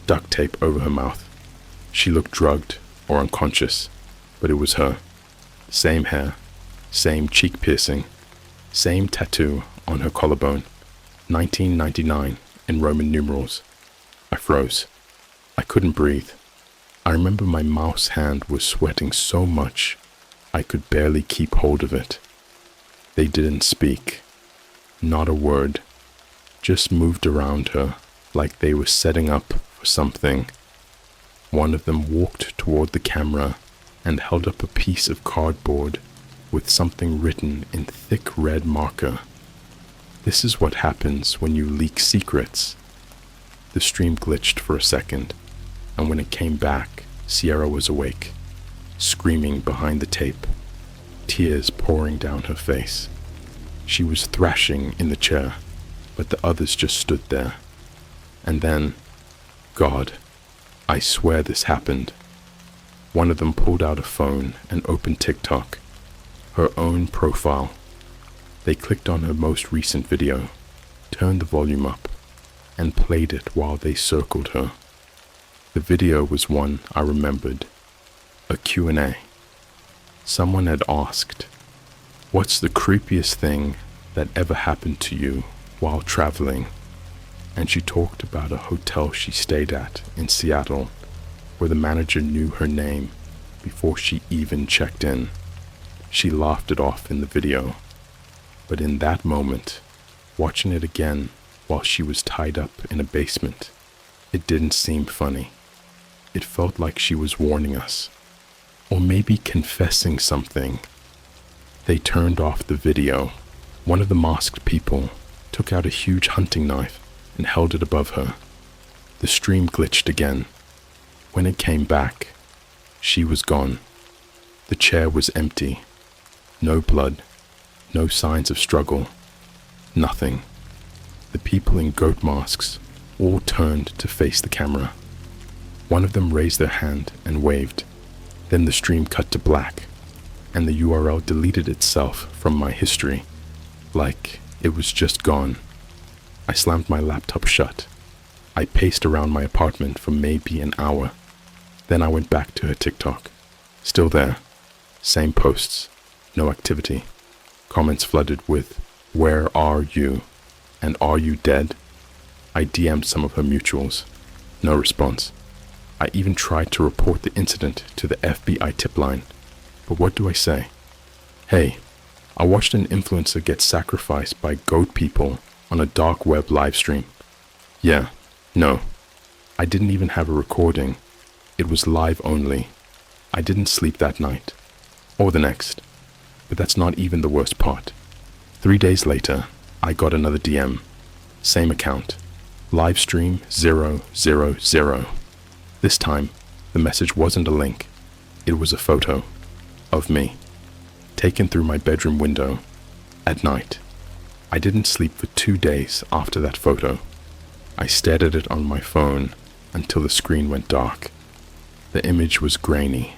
duct tape over her mouth. She looked drugged or unconscious, but it was her. Same hair, same cheek piercing, same tattoo on her collarbone, 1999 in Roman numerals. I froze. I couldn't breathe. I remember my mouse hand was sweating so much I could barely keep hold of it. They didn't speak. Not a word. Just moved around her like they were setting up for something. One of them walked toward the camera and held up a piece of cardboard with something written in thick red marker. This is what happens when you leak secrets. The stream glitched for a second, and when it came back, Sierra was awake, screaming behind the tape, tears pouring down her face. She was thrashing in the chair, but the others just stood there. And then, God, I swear this happened. One of them pulled out a phone and opened TikTok, her own profile. They clicked on her most recent video, turned the volume up, and played it while they circled her. The video was one I remembered, a Q&A. Someone had asked, "What's the creepiest thing that ever happened to you while traveling?" And she talked about a hotel she stayed at in Seattle, where the manager knew her name before she even checked in. She laughed it off in the video, but in that moment, watching it again while she was tied up in a basement, it didn't seem funny. It felt like she was warning us, or maybe confessing something. They turned off the video. One of the masked people took out a huge hunting knife and held it above her. The stream glitched again. When it came back, she was gone. The chair was empty. No blood, no signs of struggle, nothing. The people in goat masks all turned to face the camera. One of them raised their hand and waved. Then the stream cut to black, and the URL deleted itself from my history, like it was just gone. I slammed my laptop shut. I paced around my apartment for maybe an hour. Then I went back to her TikTok. Still there. Same posts. No activity. Comments flooded with, "Where are you?" and "Are you dead?" I DM'd some of her mutuals. No response. I even tried to report the incident to the FBI tip line. But what do I say? Hey, I watched an influencer get sacrificed by goat people on a dark web livestream. Yeah, no. I didn't even have a recording. It was live only. I didn't sleep that night. Or the next. But that's not even the worst part. 3 days later, I got another DM. Same account. Livestream 000. This time, the message wasn't a link. It was a photo of me, taken through my bedroom window at night. I didn't sleep for 2 days after that photo. I stared at it on my phone until the screen went dark. The image was grainy,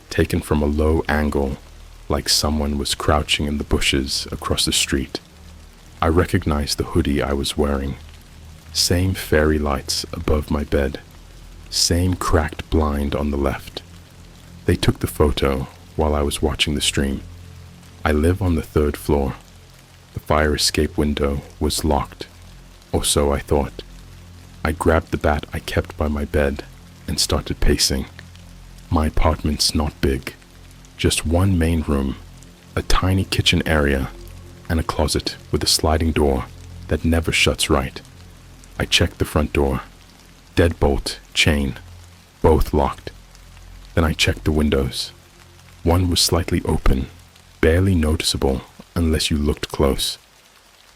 taken from a low angle, like someone was crouching in the bushes across the street. I recognized the hoodie I was wearing. Same fairy lights above my bed. Same cracked blind on the left. They took the photo while I was watching the stream. I live on the 3rd floor. The fire escape window was locked, or so I thought. I grabbed the bat I kept by my bed and started pacing. My apartment's not big. Just one main room, a tiny kitchen area, and a closet with a sliding door that never shuts right. I checked the front door. Deadbolt, chain, both locked. Then I checked the windows. One was slightly open, barely noticeable unless you looked close.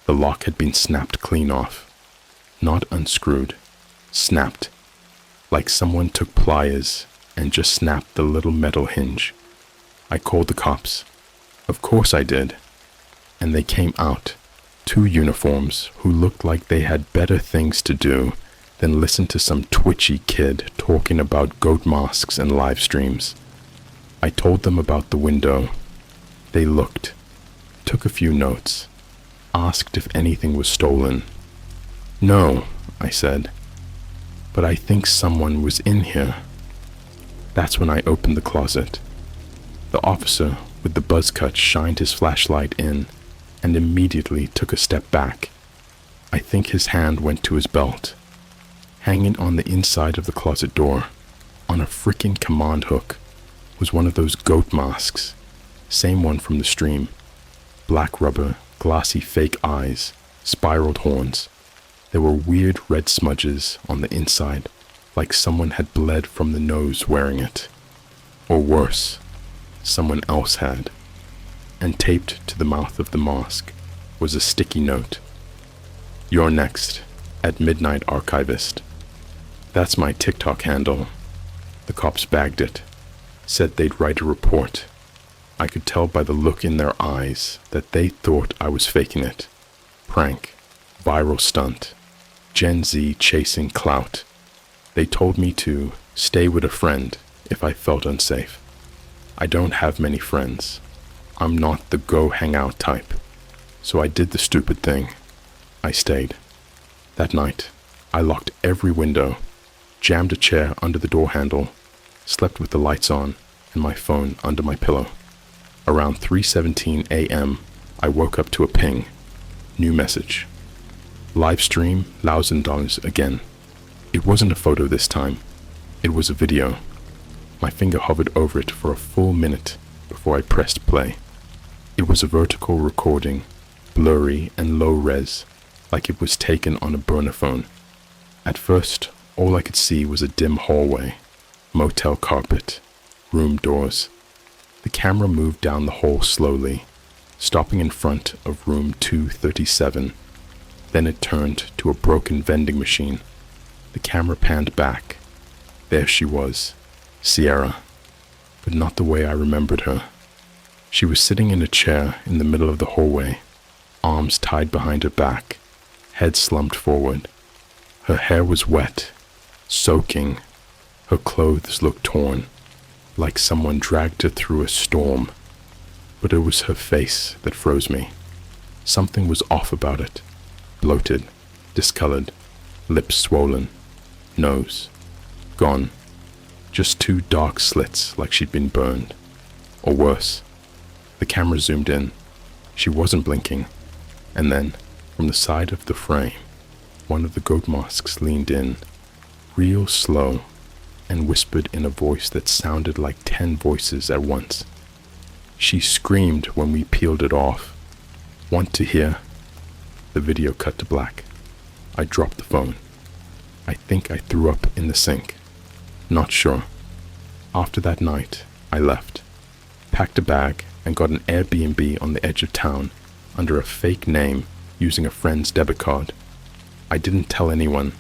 The lock had been snapped clean off. Not unscrewed. Snapped. Like someone took pliers and just snapped the little metal hinge. I called the cops. Of course I did. And they came out. 2 uniforms who looked like they had better things to do than listen to some twitchy kid talking about goat masks and live streams. I told them about the window. They looked, took a few notes, asked if anything was stolen. No, I said, but I think someone was in here. That's when I opened the closet. The officer with the buzz cut shined his flashlight in and immediately took a step back. I think his hand went to his belt. Hanging on the inside of the closet door, on a frickin' command hook, was one of those goat masks. Same one from the stream. Black rubber, glassy fake eyes, spiraled horns. There were weird red smudges on the inside, like someone had bled from the nose wearing it. Or worse, someone else had. And taped to the mouth of the mask was a sticky note. "You're next, at midnight archivist." That's my TikTok handle. The cops bagged it, said they'd write a report. I could tell by the look in their eyes that they thought I was faking it. Prank, viral stunt, Gen Z chasing clout. They told me to stay with a friend if I felt unsafe. I don't have many friends. I'm not the go hang out type. So I did the stupid thing. I stayed. That night, I locked every window, jammed a chair under the door handle, slept with the lights on and my phone under my pillow. Around 3:17 a.m., I woke up to a ping. New message. Livestream $1,000 again. It wasn't a photo this time. It was a video. My finger hovered over it for a full minute before I pressed play. It was a vertical recording, blurry and low res, like it was taken on a burner phone. At first, all I could see was a dim hallway, motel carpet, room doors. The camera moved down the hall slowly, stopping in front of room 237. Then it turned to a broken vending machine. The camera panned back. There she was, Sierra, but not the way I remembered her. She was sitting in a chair in the middle of the hallway, arms tied behind her back, head slumped forward. Her hair was wet, soaking, Her clothes looked torn, like someone dragged her through a storm. But it was her face that froze me. Something was off about it. Bloated, discolored, lips swollen, nose gone. Just 2 dark slits like she'd been burned. Or worse. The camera zoomed in. She wasn't blinking. And then, from the side of the frame, one of the goat masks leaned in, real slow, and whispered in a voice that sounded like 10 voices at once. She screamed when we peeled it off. Want to hear? The video cut to black. I dropped the phone. I think I threw up in the sink. Not sure. After that night, I left, packed a bag, and got an Airbnb on the edge of town under a fake name using a friend's debit card. I didn't tell anyone.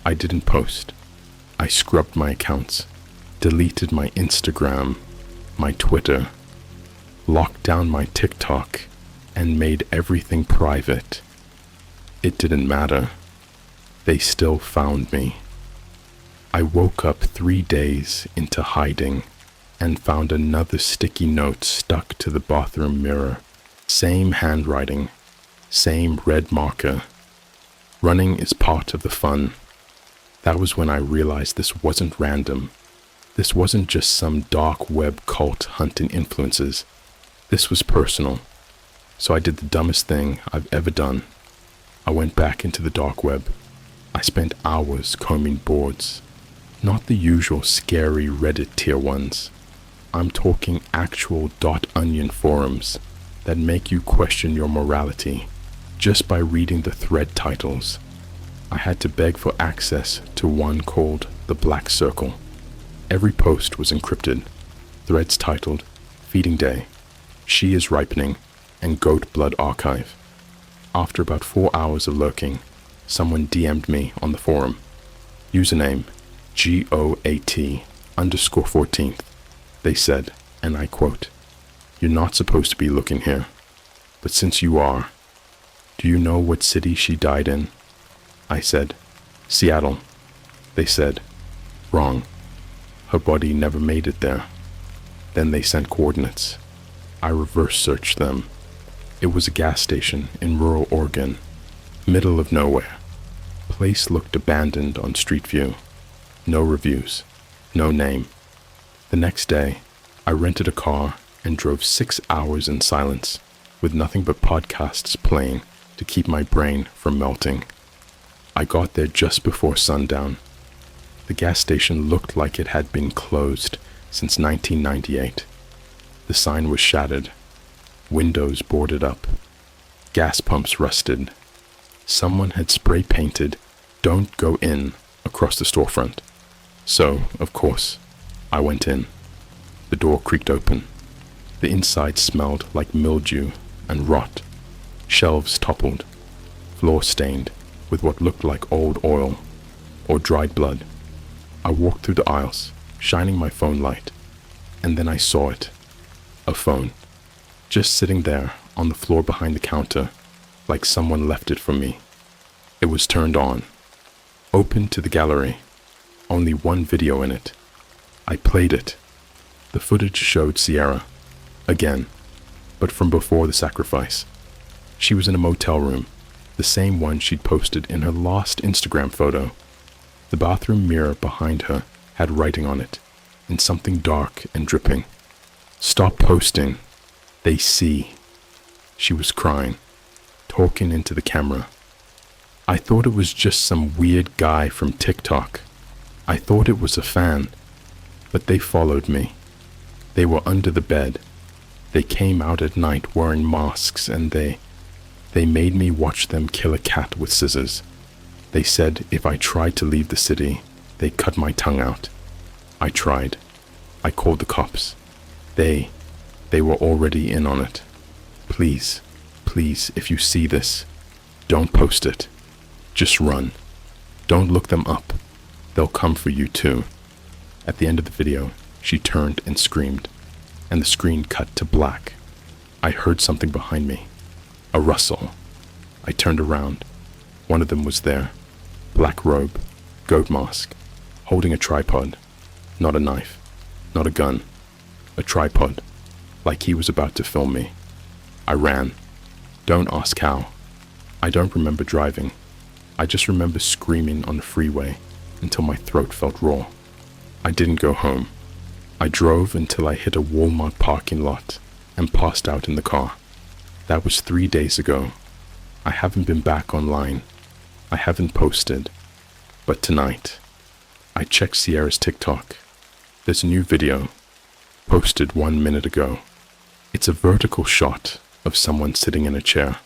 I didn't post. I scrubbed my accounts, deleted my Instagram, my Twitter, locked down my TikTok, and made everything private. It didn't matter. They still found me. I woke up 3 days into hiding and found another sticky note stuck to the bathroom mirror. Same handwriting, same red marker. Running is part of the fun. That was when I realized this wasn't random. This wasn't just some dark web cult hunting influences. This was personal. So I did the dumbest thing I've ever done. I went back into the dark web. I spent hours combing boards. Not the usual scary Reddit tier ones. I'm talking actual .onion forums that make you question your morality just by reading the thread titles. I had to beg for access to one called the Black Circle. Every post was encrypted. Threads titled Feeding Day, She is Ripening, and Goat Blood Archive. After about 4 hours of lurking, someone DM'd me on the forum. Username GOAT_14th. They said, and I quote, "You're not supposed to be looking here, but since you are, do you know what city she died in?" I said, "Seattle." They said, "Wrong. Her body never made it there." Then they sent coordinates. I reverse searched them. It was a gas station in rural Oregon, middle of nowhere. Place looked abandoned on Street View. No reviews, no name. The next day, I rented a car and drove 6 hours in silence, with nothing but podcasts playing to keep my brain from melting. I got there just before sundown. The gas station looked like it had been closed since 1998. The sign was shattered, windows boarded up, gas pumps rusted. Someone had spray painted "Don't go in" across the storefront. So, of course, I went in. The door creaked open. The inside smelled like mildew and rot. Shelves toppled, floor stained with what looked like old oil or dried blood. I walked through the aisles, shining my phone light, and then I saw it. A phone, just sitting there on the floor behind the counter, like someone left it for me. It was turned on, open to the gallery, only one video in it. I played it. The footage showed Sierra, again, but from before the sacrifice. She was in a motel room, the same one she'd posted in her last Instagram photo. The bathroom mirror behind her had writing on it, in something dark and dripping. "Stop posting. They see." She was crying, talking into the camera. I thought it was just some weird guy from TikTok. I thought it was a fan, but they followed me. They were under the bed. They came out at night wearing masks, and they made me watch them kill a cat with scissors. They said if I tried to leave the city, they'd cut my tongue out. I tried. I called the cops. They were already in on it. Please, if you see this, don't post it. Just run. Don't look them up. They'll come for you too. At the end of the video, she turned and screamed, and the screen cut to black. I heard something behind me. A rustle. I turned around. One of them was there. Black robe, goat mask, holding a tripod. Not a knife, not a gun, a tripod, like he was about to film me. I ran. Don't ask how. I don't remember driving. I just remember screaming on the freeway until my throat felt raw. I didn't go home. I drove until I hit a Walmart parking lot and passed out in the car. That was 3 days ago. I haven't been back online. I haven't posted. But tonight, I checked Sierra's TikTok. There's a new video, posted 1 minute ago. It's a vertical shot of someone sitting in a chair,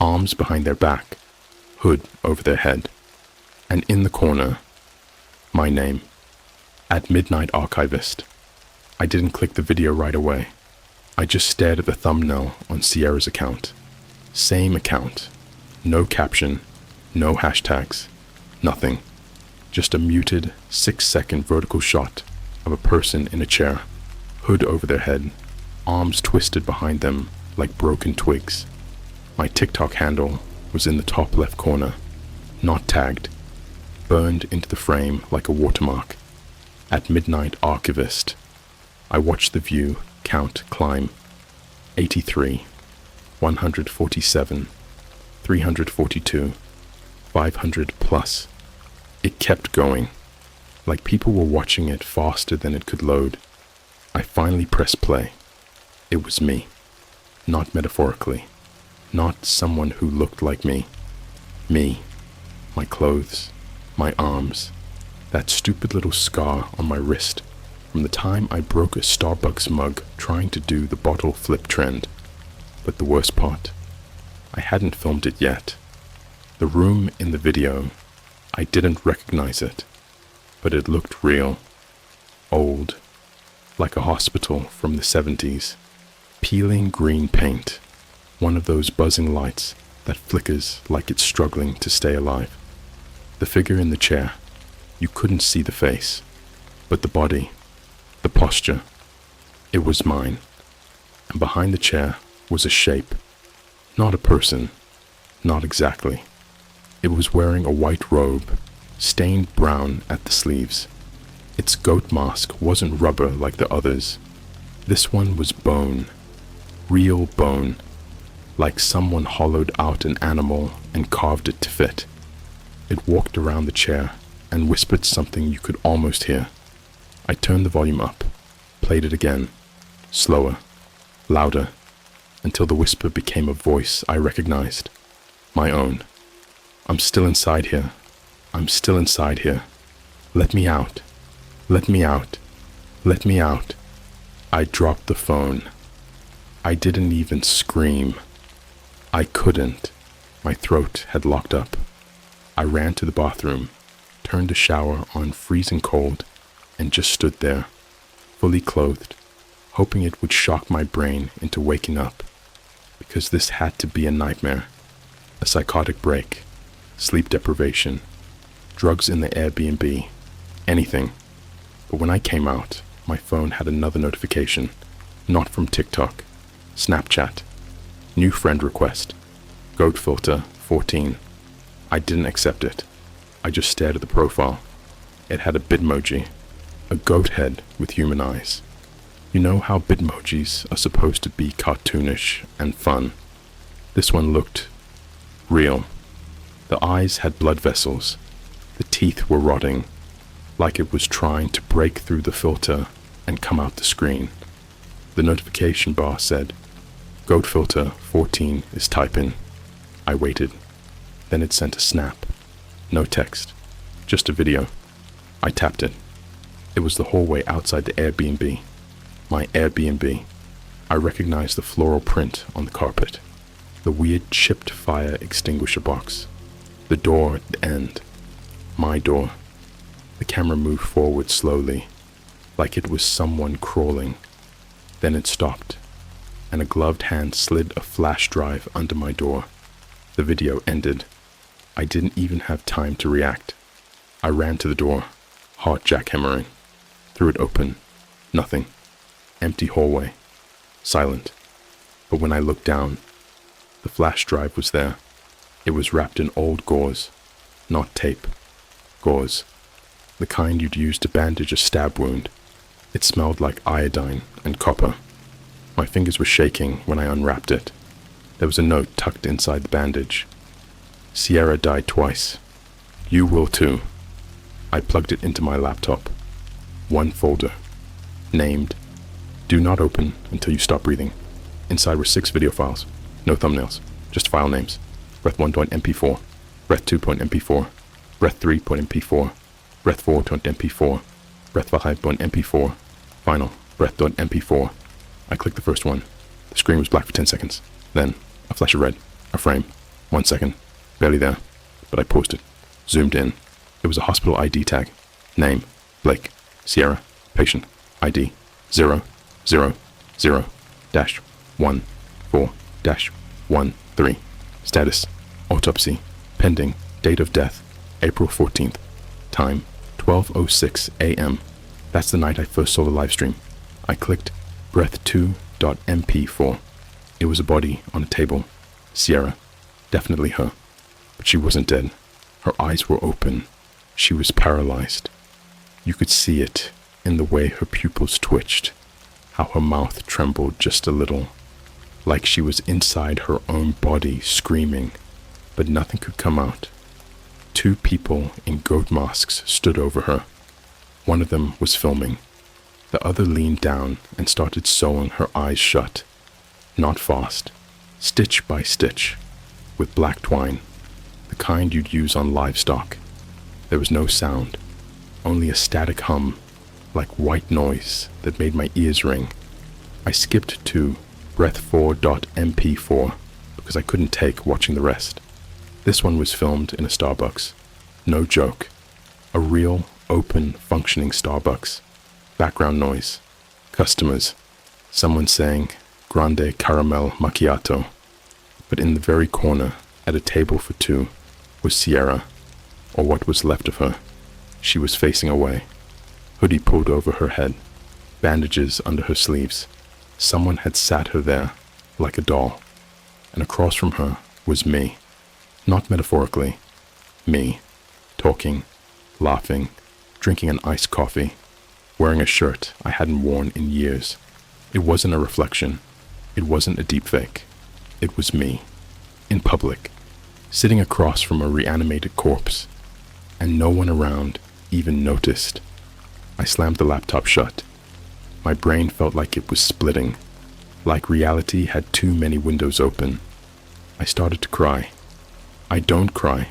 arms behind their back, hood over their head, and in the corner, my name, @MidnightArchivist. I didn't click the video right away. I just stared at the thumbnail on Sierra's account. Same account, no caption, no hashtags, nothing. Just a muted 6-second vertical shot of a person in a chair, hood over their head, arms twisted behind them like broken twigs. My TikTok handle was in the top left corner, not tagged, burned into the frame like a watermark. @MidnightArchivist. I watched the view count climb. 83, 147, 342, 500 plus. It kept going, like people were watching it faster than it could load. I finally pressed play. It was me, not metaphorically, not someone who looked like me. Me, my clothes, my arms, that stupid little scar on my wrist from the time I broke a Starbucks mug trying to do the bottle flip trend. But the worst part, I hadn't filmed it yet. The room in the video, I didn't recognize it, but it looked real, old, like a hospital from the 70s. Peeling green paint, one of those buzzing lights that flickers like it's struggling to stay alive. The figure in the chair, you couldn't see the face, but the body, the posture, it was mine. And behind the chair was a shape, not a person, not exactly. It was wearing a white robe, stained brown at the sleeves. Its goat mask wasn't rubber like the others. This one was bone, real bone, like someone hollowed out an animal and carved it to fit. It walked around the chair and whispered something you could almost hear. I turned the volume up, played it again, slower, louder, until the whisper became a voice I recognized, my own. I'm still inside here. I'm still inside here. Let me out. Let me out. Let me out. I dropped the phone. I didn't even scream. I couldn't. My throat had locked up. I ran to the bathroom, turned the shower on freezing cold, and just stood there, fully clothed, hoping it would shock my brain into waking up, because this had to be a nightmare, a psychotic break, sleep deprivation, drugs in the Airbnb, anything. But when I came out, my phone had another notification, not from TikTok, Snapchat, new friend request, goat filter 14. I didn't accept it. I just stared at the profile. It had a bitmoji, a goat head with human eyes. You know how bitmojis are supposed to be cartoonish and fun. This one looked real. The eyes had blood vessels. The teeth were rotting, like it was trying to break through the filter and come out the screen. The notification bar said, "Goat filter 14 is typing." I waited. Then it sent a snap. No text, just a video. I tapped it. It was the hallway outside the Airbnb. My Airbnb. I recognized the floral print on the carpet, the weird chipped fire extinguisher box, the door at the end. My door. The camera moved forward slowly, like it was someone crawling. Then it stopped, and a gloved hand slid a flash drive under my door. The video ended. I didn't even have time to react. I ran to the door, heart jackhammering. Threw it open. Nothing. Empty hallway. Silent. But when I looked down, the flash drive was there. It was wrapped in old gauze, not tape. Gauze. the kind you'd use to bandage a stab wound. It smelled like iodine and copper. My fingers were shaking when I unwrapped it. There was a note tucked inside the bandage. Sierra died twice. You will too. I plugged it into my laptop. One folder. Named, Do not open until you stop breathing. Inside were 6 video files. No thumbnails. Just file names. Breath1.mp4. Breath2.mp4. Breath3.mp4. Breath4.mp4. Breath5.mp4. Final. Breath.mp4. I clicked the first one. The screen was black for 10 seconds. Then, a flash of red. A frame. 1 second. Barely there. But I paused it. Zoomed in. It was a hospital ID tag. Name. Blake. Sierra. Patient. ID. 0, 0, 0, dash, 1, 4, dash, 1, 3. Status. Autopsy. Pending. Date of death. April 14th. Time. 12:06 a.m. That's the night I first saw the live stream. I clicked breath2.mp4. It was a body on a table. Sierra. Definitely her. But she wasn't dead. Her eyes were open. She was paralyzed. You could see it in the way her pupils twitched, how her mouth trembled just a little, like she was inside her own body screaming, but nothing could come out. 2 people in goat masks stood over her. One of them was filming. The other leaned down and started sewing her eyes shut. Not fast, stitch by stitch, with black twine, the kind you'd use on livestock. There was no sound, only a static hum, like white noise that made my ears ring. I skipped to breath4.mp4 because I couldn't take watching the rest. This one was filmed in a Starbucks. No joke. A real, open, functioning Starbucks. Background noise. Customers. Someone saying, Grande Caramel Macchiato. But in the very corner, at a table for 2, was Sierra, or what was left of her. She was facing away. Hoodie pulled over her head. Bandages under her sleeves. Someone had sat her there, like a doll. And across from her was me. Not metaphorically. Me. Talking, laughing, drinking an iced coffee, wearing a shirt I hadn't worn in years. It wasn't a reflection. It wasn't a deepfake. It was me. In public. Sitting across from a reanimated corpse. And no one around even noticed. I slammed the laptop shut. My brain felt like it was splitting, like reality had too many windows open. I started to cry. I don't cry.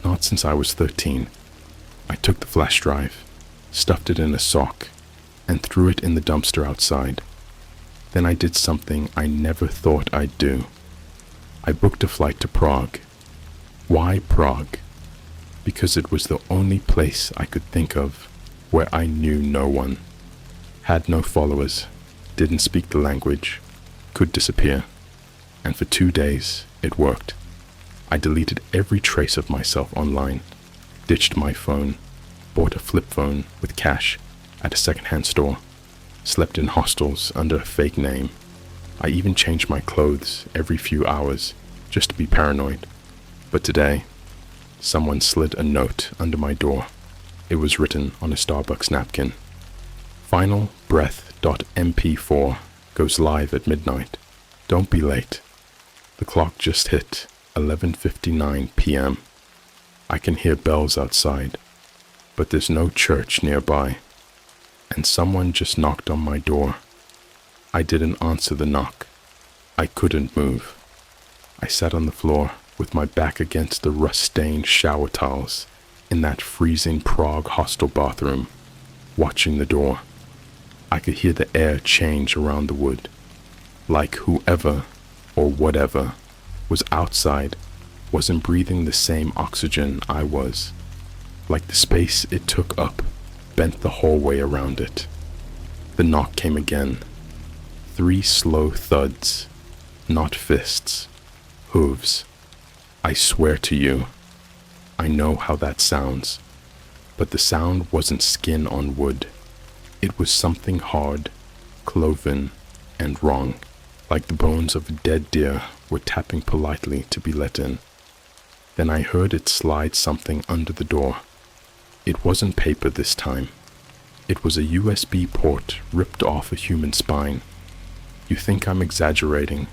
Not since I was 13. I took the flash drive, stuffed it in a sock, and threw it in the dumpster outside. Then I did something I never thought I'd do. I booked a flight to Prague. Why Prague? Because it was the only place I could think of where I knew no one, had no followers, didn't speak the language, could disappear. And for 2 days, it worked. I deleted every trace of myself online, ditched my phone, bought a flip phone with cash at a secondhand store, slept in hostels under a fake name. I even changed my clothes every few hours just to be paranoid. But today, someone slid a note under my door. It was written on a Starbucks napkin. Final breath.mp4 goes live at midnight. Don't be late. The clock just hit 11:59 p.m. I can hear bells outside, but there's no church nearby. And someone just knocked on my door. I didn't answer the knock. I couldn't move. I sat on the floor with my back against the rust-stained shower towels in that freezing Prague hostel bathroom, watching the door. I could hear the air change around the wood, like whoever or whatever was outside wasn't breathing the same oxygen I was, like the space it took up bent the hallway around it. The knock came again. 3 slow thuds, not fists, hooves. I swear to you, I know how that sounds, but the sound wasn't skin on wood. It was something hard, cloven, and wrong, like the bones of a dead deer were tapping politely to be let in. Then I heard it slide something under the door. It wasn't paper this time. It was a USB port ripped off a human spine. You think I'm exaggerating?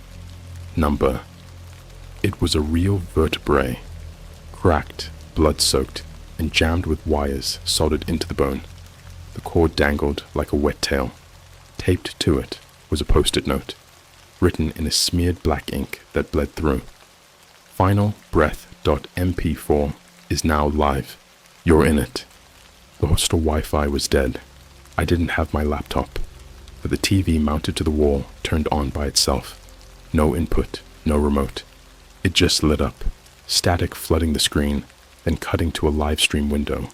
Number. It was a real vertebrae, cracked, blood-soaked, and jammed with wires soldered into the bone. The cord dangled like a wet tail. Taped to it was a post-it note, written in a smeared black ink that bled through. Finalbreath.mp4 is now live. You're in it. The hostel Wi-Fi was dead. I didn't have my laptop, but the TV mounted to the wall turned on by itself. No input, no remote. It just lit up, static flooding the screen, then cutting to a live stream window.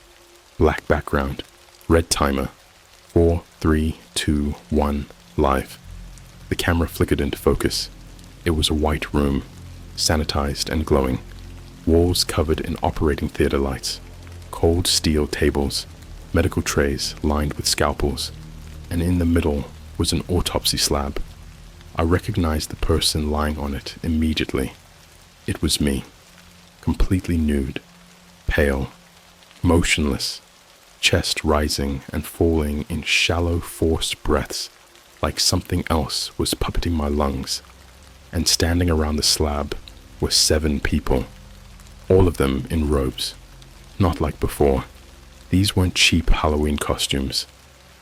Black background, red timer, 4, 3, 2, 1, live. The camera flickered into focus. It was a white room, sanitized and glowing. Walls covered in operating theater lights. Cold steel tables, medical trays lined with scalpels, and in the middle was an autopsy slab. I recognized the person lying on it immediately. It was me, completely nude, pale, motionless, chest rising and falling in shallow, forced breaths, like something else was puppeting my lungs. And standing around the slab were 7 people, all of them in robes. Not like before. These weren't cheap Halloween costumes.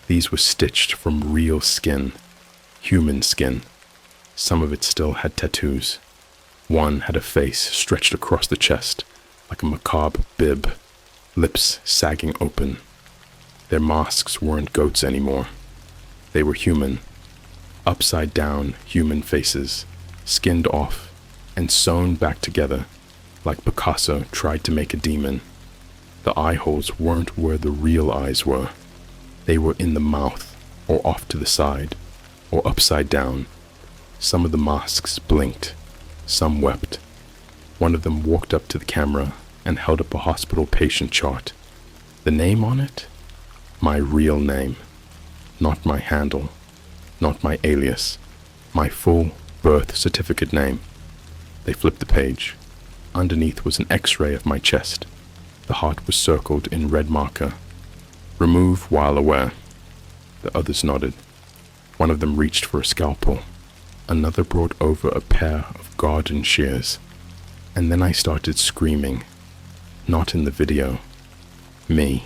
These were stitched from real skin, human skin. Some of it still had tattoos. One had a face stretched across the chest, like a macabre bib, lips sagging open. Their masks weren't goats anymore. They were human, upside down human faces, skinned off and sewn back together, like Picasso tried to make a demon. The eye holes weren't where the real eyes were. They were in the mouth, or off to the side, or upside down. Some of the masks blinked. Some wept. One of them walked up to the camera and held up a hospital patient chart. The name on it? My real name. Not my handle. Not my alias. My full birth certificate name. They flipped the page. Underneath was an X-ray of my chest. The heart was circled in red marker. Remove while aware. The others nodded. One of them reached for a scalpel. Another brought over a pair of garden shears. And then I started screaming. Not in the video. Me.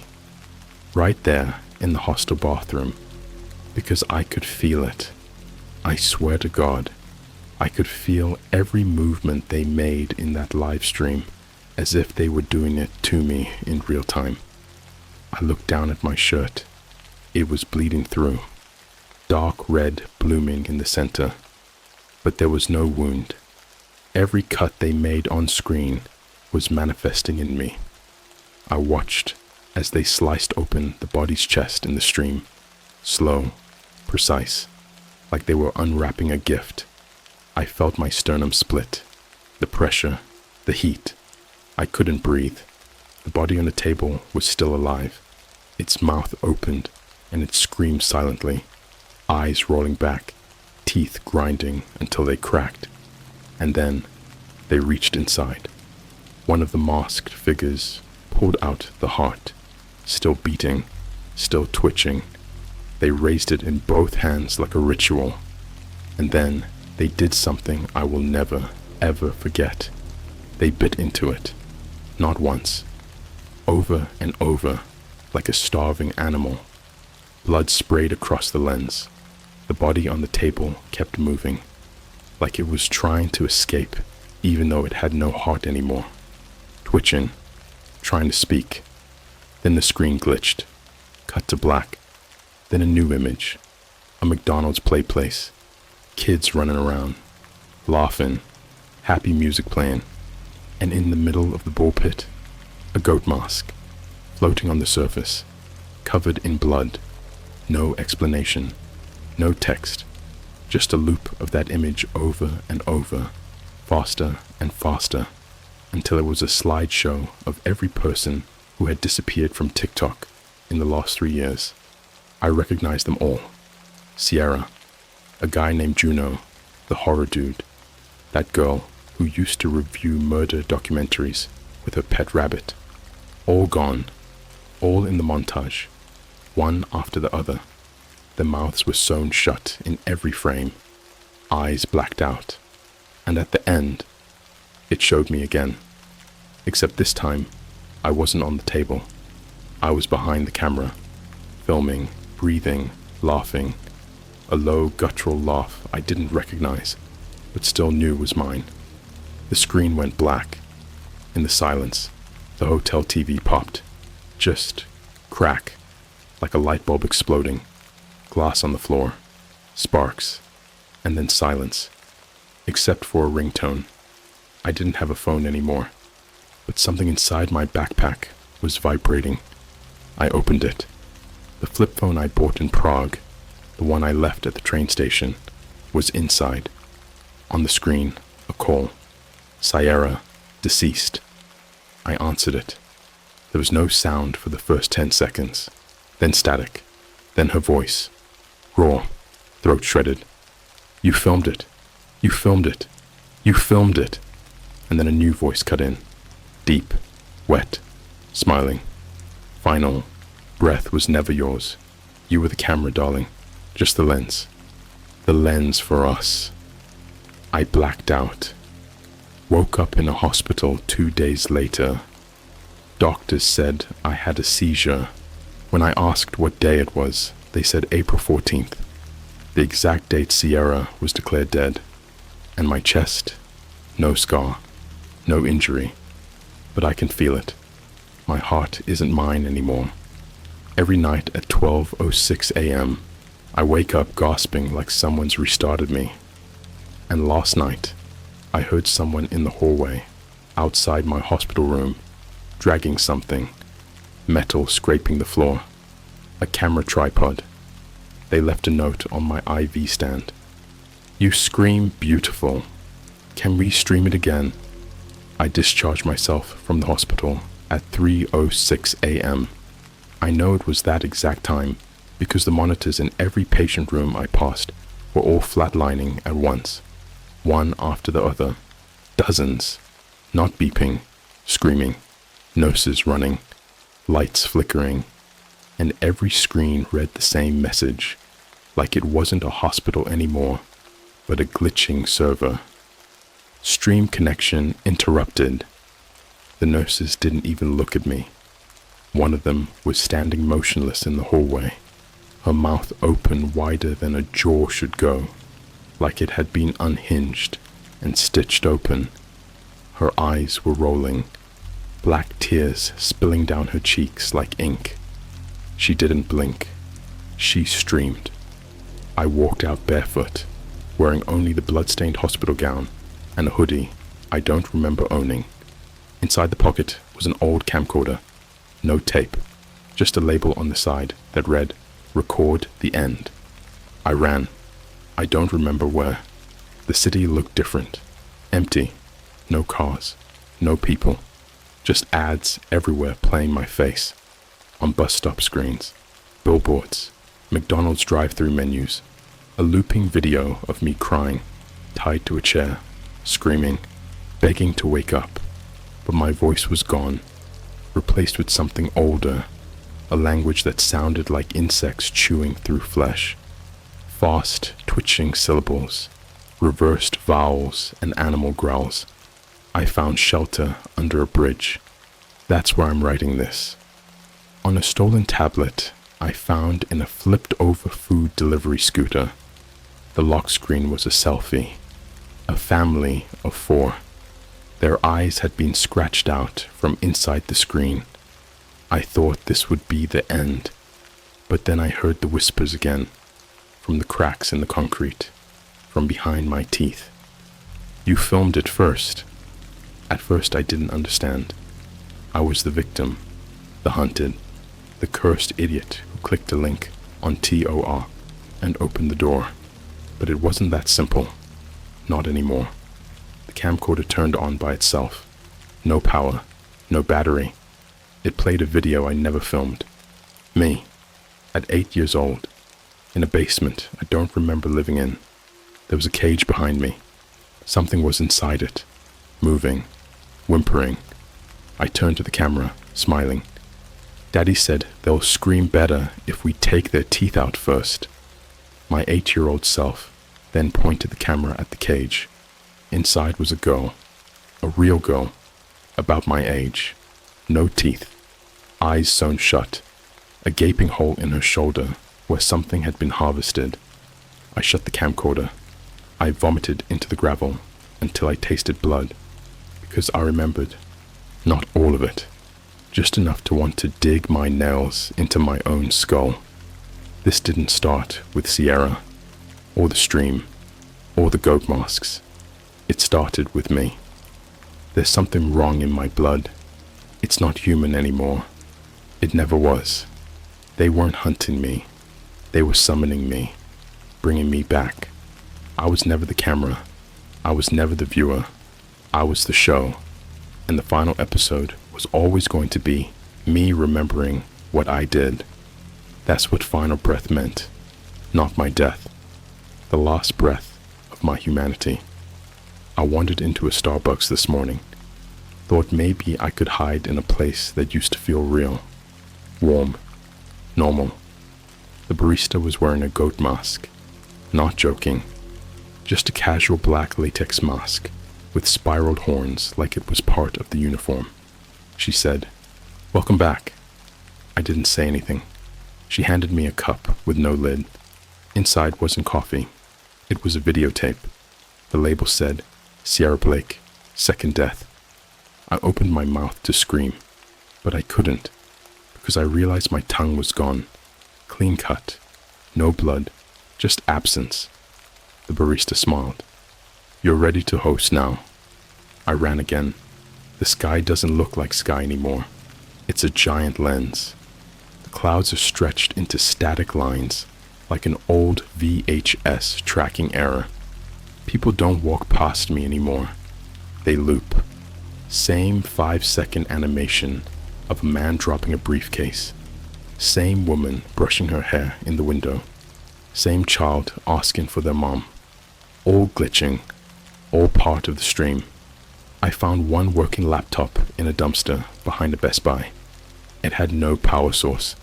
Right there in the hostel bathroom. Because I could feel it. I swear to God, I could feel every movement they made in that live stream, as if they were doing it to me in real time. I looked down at my shirt. It was bleeding through, dark red blooming in the center, but there was no wound. Every cut they made on screen was manifesting in me. I watched as they sliced open the body's chest in the stream, slow, precise, like they were unwrapping a gift. I felt my sternum split, the pressure, the heat. I couldn't breathe. The body on the table was still alive. Its mouth opened, and it screamed silently, eyes rolling back, teeth grinding until they cracked. And then they reached inside. One of the masked figures pulled out the heart, still beating, still twitching. They raised it in both hands like a ritual. And then they did something I will never, ever forget. They bit into it. Not once. Over and over, like a starving animal. Blood sprayed across the lens. The body on the table kept moving, like it was trying to escape, even though it had no heart anymore. Twitching, trying to speak. Then the screen glitched. Cut to black. Then a new image. A McDonald's play place. Kids running around, laughing, happy music playing. And in the middle of the bull pit, a goat mask, floating on the surface, covered in blood. No explanation, no text, just a loop of that image over and over, faster and faster, until it was a slideshow of every person who had disappeared from TikTok in the last 3 years. I recognized them all. Sierra, a guy named Juno, the horror dude, that girl who used to review murder documentaries with her pet rabbit. All gone, all in the montage, one after the other. Their mouths were sewn shut in every frame, eyes blacked out, and at the end, it showed me again. Except this time, I wasn't on the table. I was behind the camera, filming, breathing, laughing, a low guttural laugh I didn't recognize, but still knew was mine. The screen went black. In the silence, the hotel TV popped. Just crack, like a light bulb exploding. Glass on the floor, sparks, and then silence, except for a ringtone. I didn't have a phone anymore, but something inside my backpack was vibrating. I opened it. The flip phone I bought in Prague, the one I left at the train station, was inside. On the screen, a call. Sierra, deceased. I answered it. There was no sound for the first 10 seconds, then static, then her voice, raw, throat shredded. You filmed it. You filmed it. You filmed it. And then a new voice cut in, deep, wet, smiling. Final breath was never yours. You were the camera, darling, just the lens. The lens for us. I blacked out. Woke up in a hospital 2 days later. Doctors said I had a seizure. When I asked what day it was, they said April 14th. The exact date Sierra was declared dead. And my chest, no scar, no injury, but I can feel it. My heart isn't mine anymore. Every night at 12:06 a.m., I wake up gasping like someone's restarted me. And last night, I heard someone in the hallway, outside my hospital room, dragging something, metal scraping the floor, a camera tripod. They left a note on my IV stand. You scream beautiful. Can we stream it again? I discharged myself from the hospital at 3:06 a.m. I know it was that exact time because the monitors in every patient room I passed were all flatlining at once, one after the other, dozens, not beeping, screaming, nurses running, lights flickering, and every screen read the same message, like it wasn't a hospital anymore, but a glitching server. Stream connection interrupted. The nurses didn't even look at me. One of them was standing motionless in the hallway, her mouth open wider than a jaw should go, like it had been unhinged and stitched open. Her eyes were rolling, black tears spilling down her cheeks like ink. She didn't blink. She streamed. I walked out barefoot, wearing only the blood-stained hospital gown and a hoodie I don't remember owning. Inside the pocket was an old camcorder. No tape, just a label on the side that read, "Record the end." I ran. I don't remember where. The city looked different. Empty. No cars. No people. Just ads everywhere playing my face. On bus stop screens. Billboards. McDonald's drive-through menus. A looping video of me crying, tied to a chair, screaming, begging to wake up. But my voice was gone, replaced with something older, a language that sounded like insects chewing through flesh. Fast, twitching syllables, reversed vowels and animal growls. I found shelter under a bridge. That's where I'm writing this. On a stolen tablet I found in a flipped-over food delivery scooter. The lock screen was a selfie. A family of 4. Their eyes had been scratched out from inside the screen. I thought this would be the end, but then I heard the whispers again, from the cracks in the concrete, from behind my teeth. You filmed it first. At first I didn't understand. I was the victim, the hunted, the cursed idiot who clicked a link on TOR and opened the door. But it wasn't that simple. Not anymore. The camcorder turned on by itself. No power, no battery. It played a video I never filmed. Me, at 8 years old, in a basement I don't remember living in. There was a cage behind me. Something was inside it, moving, whimpering. I turned to the camera, smiling. Daddy said they'll scream better if we take their teeth out first. My 8-year-old self then pointed the camera at the cage. Inside was a girl, a real girl, about my age. No teeth, eyes sewn shut, a gaping hole in her shoulder where something had been harvested. I shut the camcorder. I vomited into the gravel until I tasted blood, because I remembered, not all of it, just enough to want to dig my nails into my own skull. This didn't start with Sierra, or the stream, or the goat masks. It started with me. There's something wrong in my blood. It's not human anymore. It never was. They weren't hunting me. They were summoning me, bringing me back. I was never the camera. I was never the viewer. I was the show. And the final episode was always going to be me remembering what I did. That's what final breath meant, not my death. The last breath of my humanity. I wandered into a Starbucks this morning. Thought maybe I could hide in a place that used to feel real, warm, normal. The barista was wearing a goat mask. Not joking. Just a casual black latex mask with spiraled horns like it was part of the uniform. She said, "Welcome back." I didn't say anything. She handed me a cup with no lid. Inside wasn't coffee. It was a videotape. The label said, Sierra Blake, second death. I opened my mouth to scream, but I couldn't, because I realized my tongue was gone. Clean cut. No blood. Just absence. The barista smiled. "You're ready to host now." I ran again. The sky doesn't look like sky anymore. It's a giant lens. The clouds are stretched into static lines, like an old VHS tracking error. People don't walk past me anymore. They loop. Same 5-second animation of a man dropping a briefcase. Same woman brushing her hair in the window. Same child asking for their mom. All glitching, all part of the stream. I found one working laptop in a dumpster behind a Best Buy. It had no power source,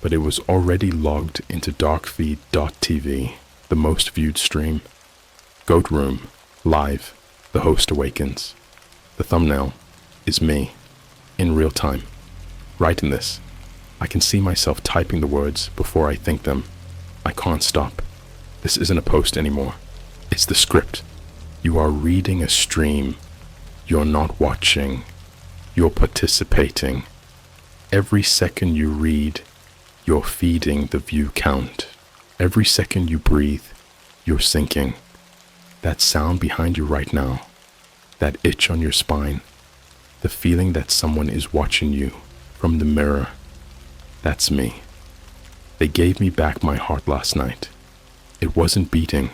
but it was already logged into darkfeed.tv, the most viewed stream. Goat Room, live, the host awakens. The thumbnail is me, in real time. Writing this, I can see myself typing the words before I think them. I can't stop. This isn't a post anymore. It's the script. You are reading a stream. You're not watching. You're participating. Every second you read, you're feeding the view count. Every second you breathe, you're sinking. That sound behind you right now, that itch on your spine, the feeling that someone is watching you from the mirror, that's me. They gave me back my heart last night. It wasn't beating,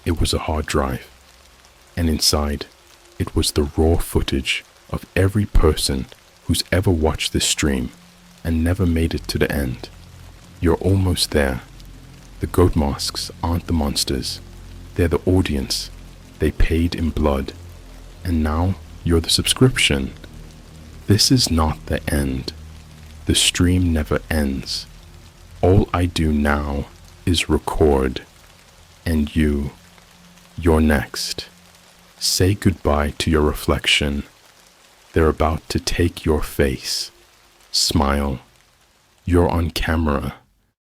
it was a hard drive. And inside, it was the raw footage of every person who's ever watched this stream and never made it to the end. You're almost there. The goat masks aren't the monsters. They're the audience. They paid in blood. And now you're the subscription. This is not the end. The stream never ends. All I do now is record. And you're next. Say goodbye to your reflection. They're about to take your face. Smile. You're on camera.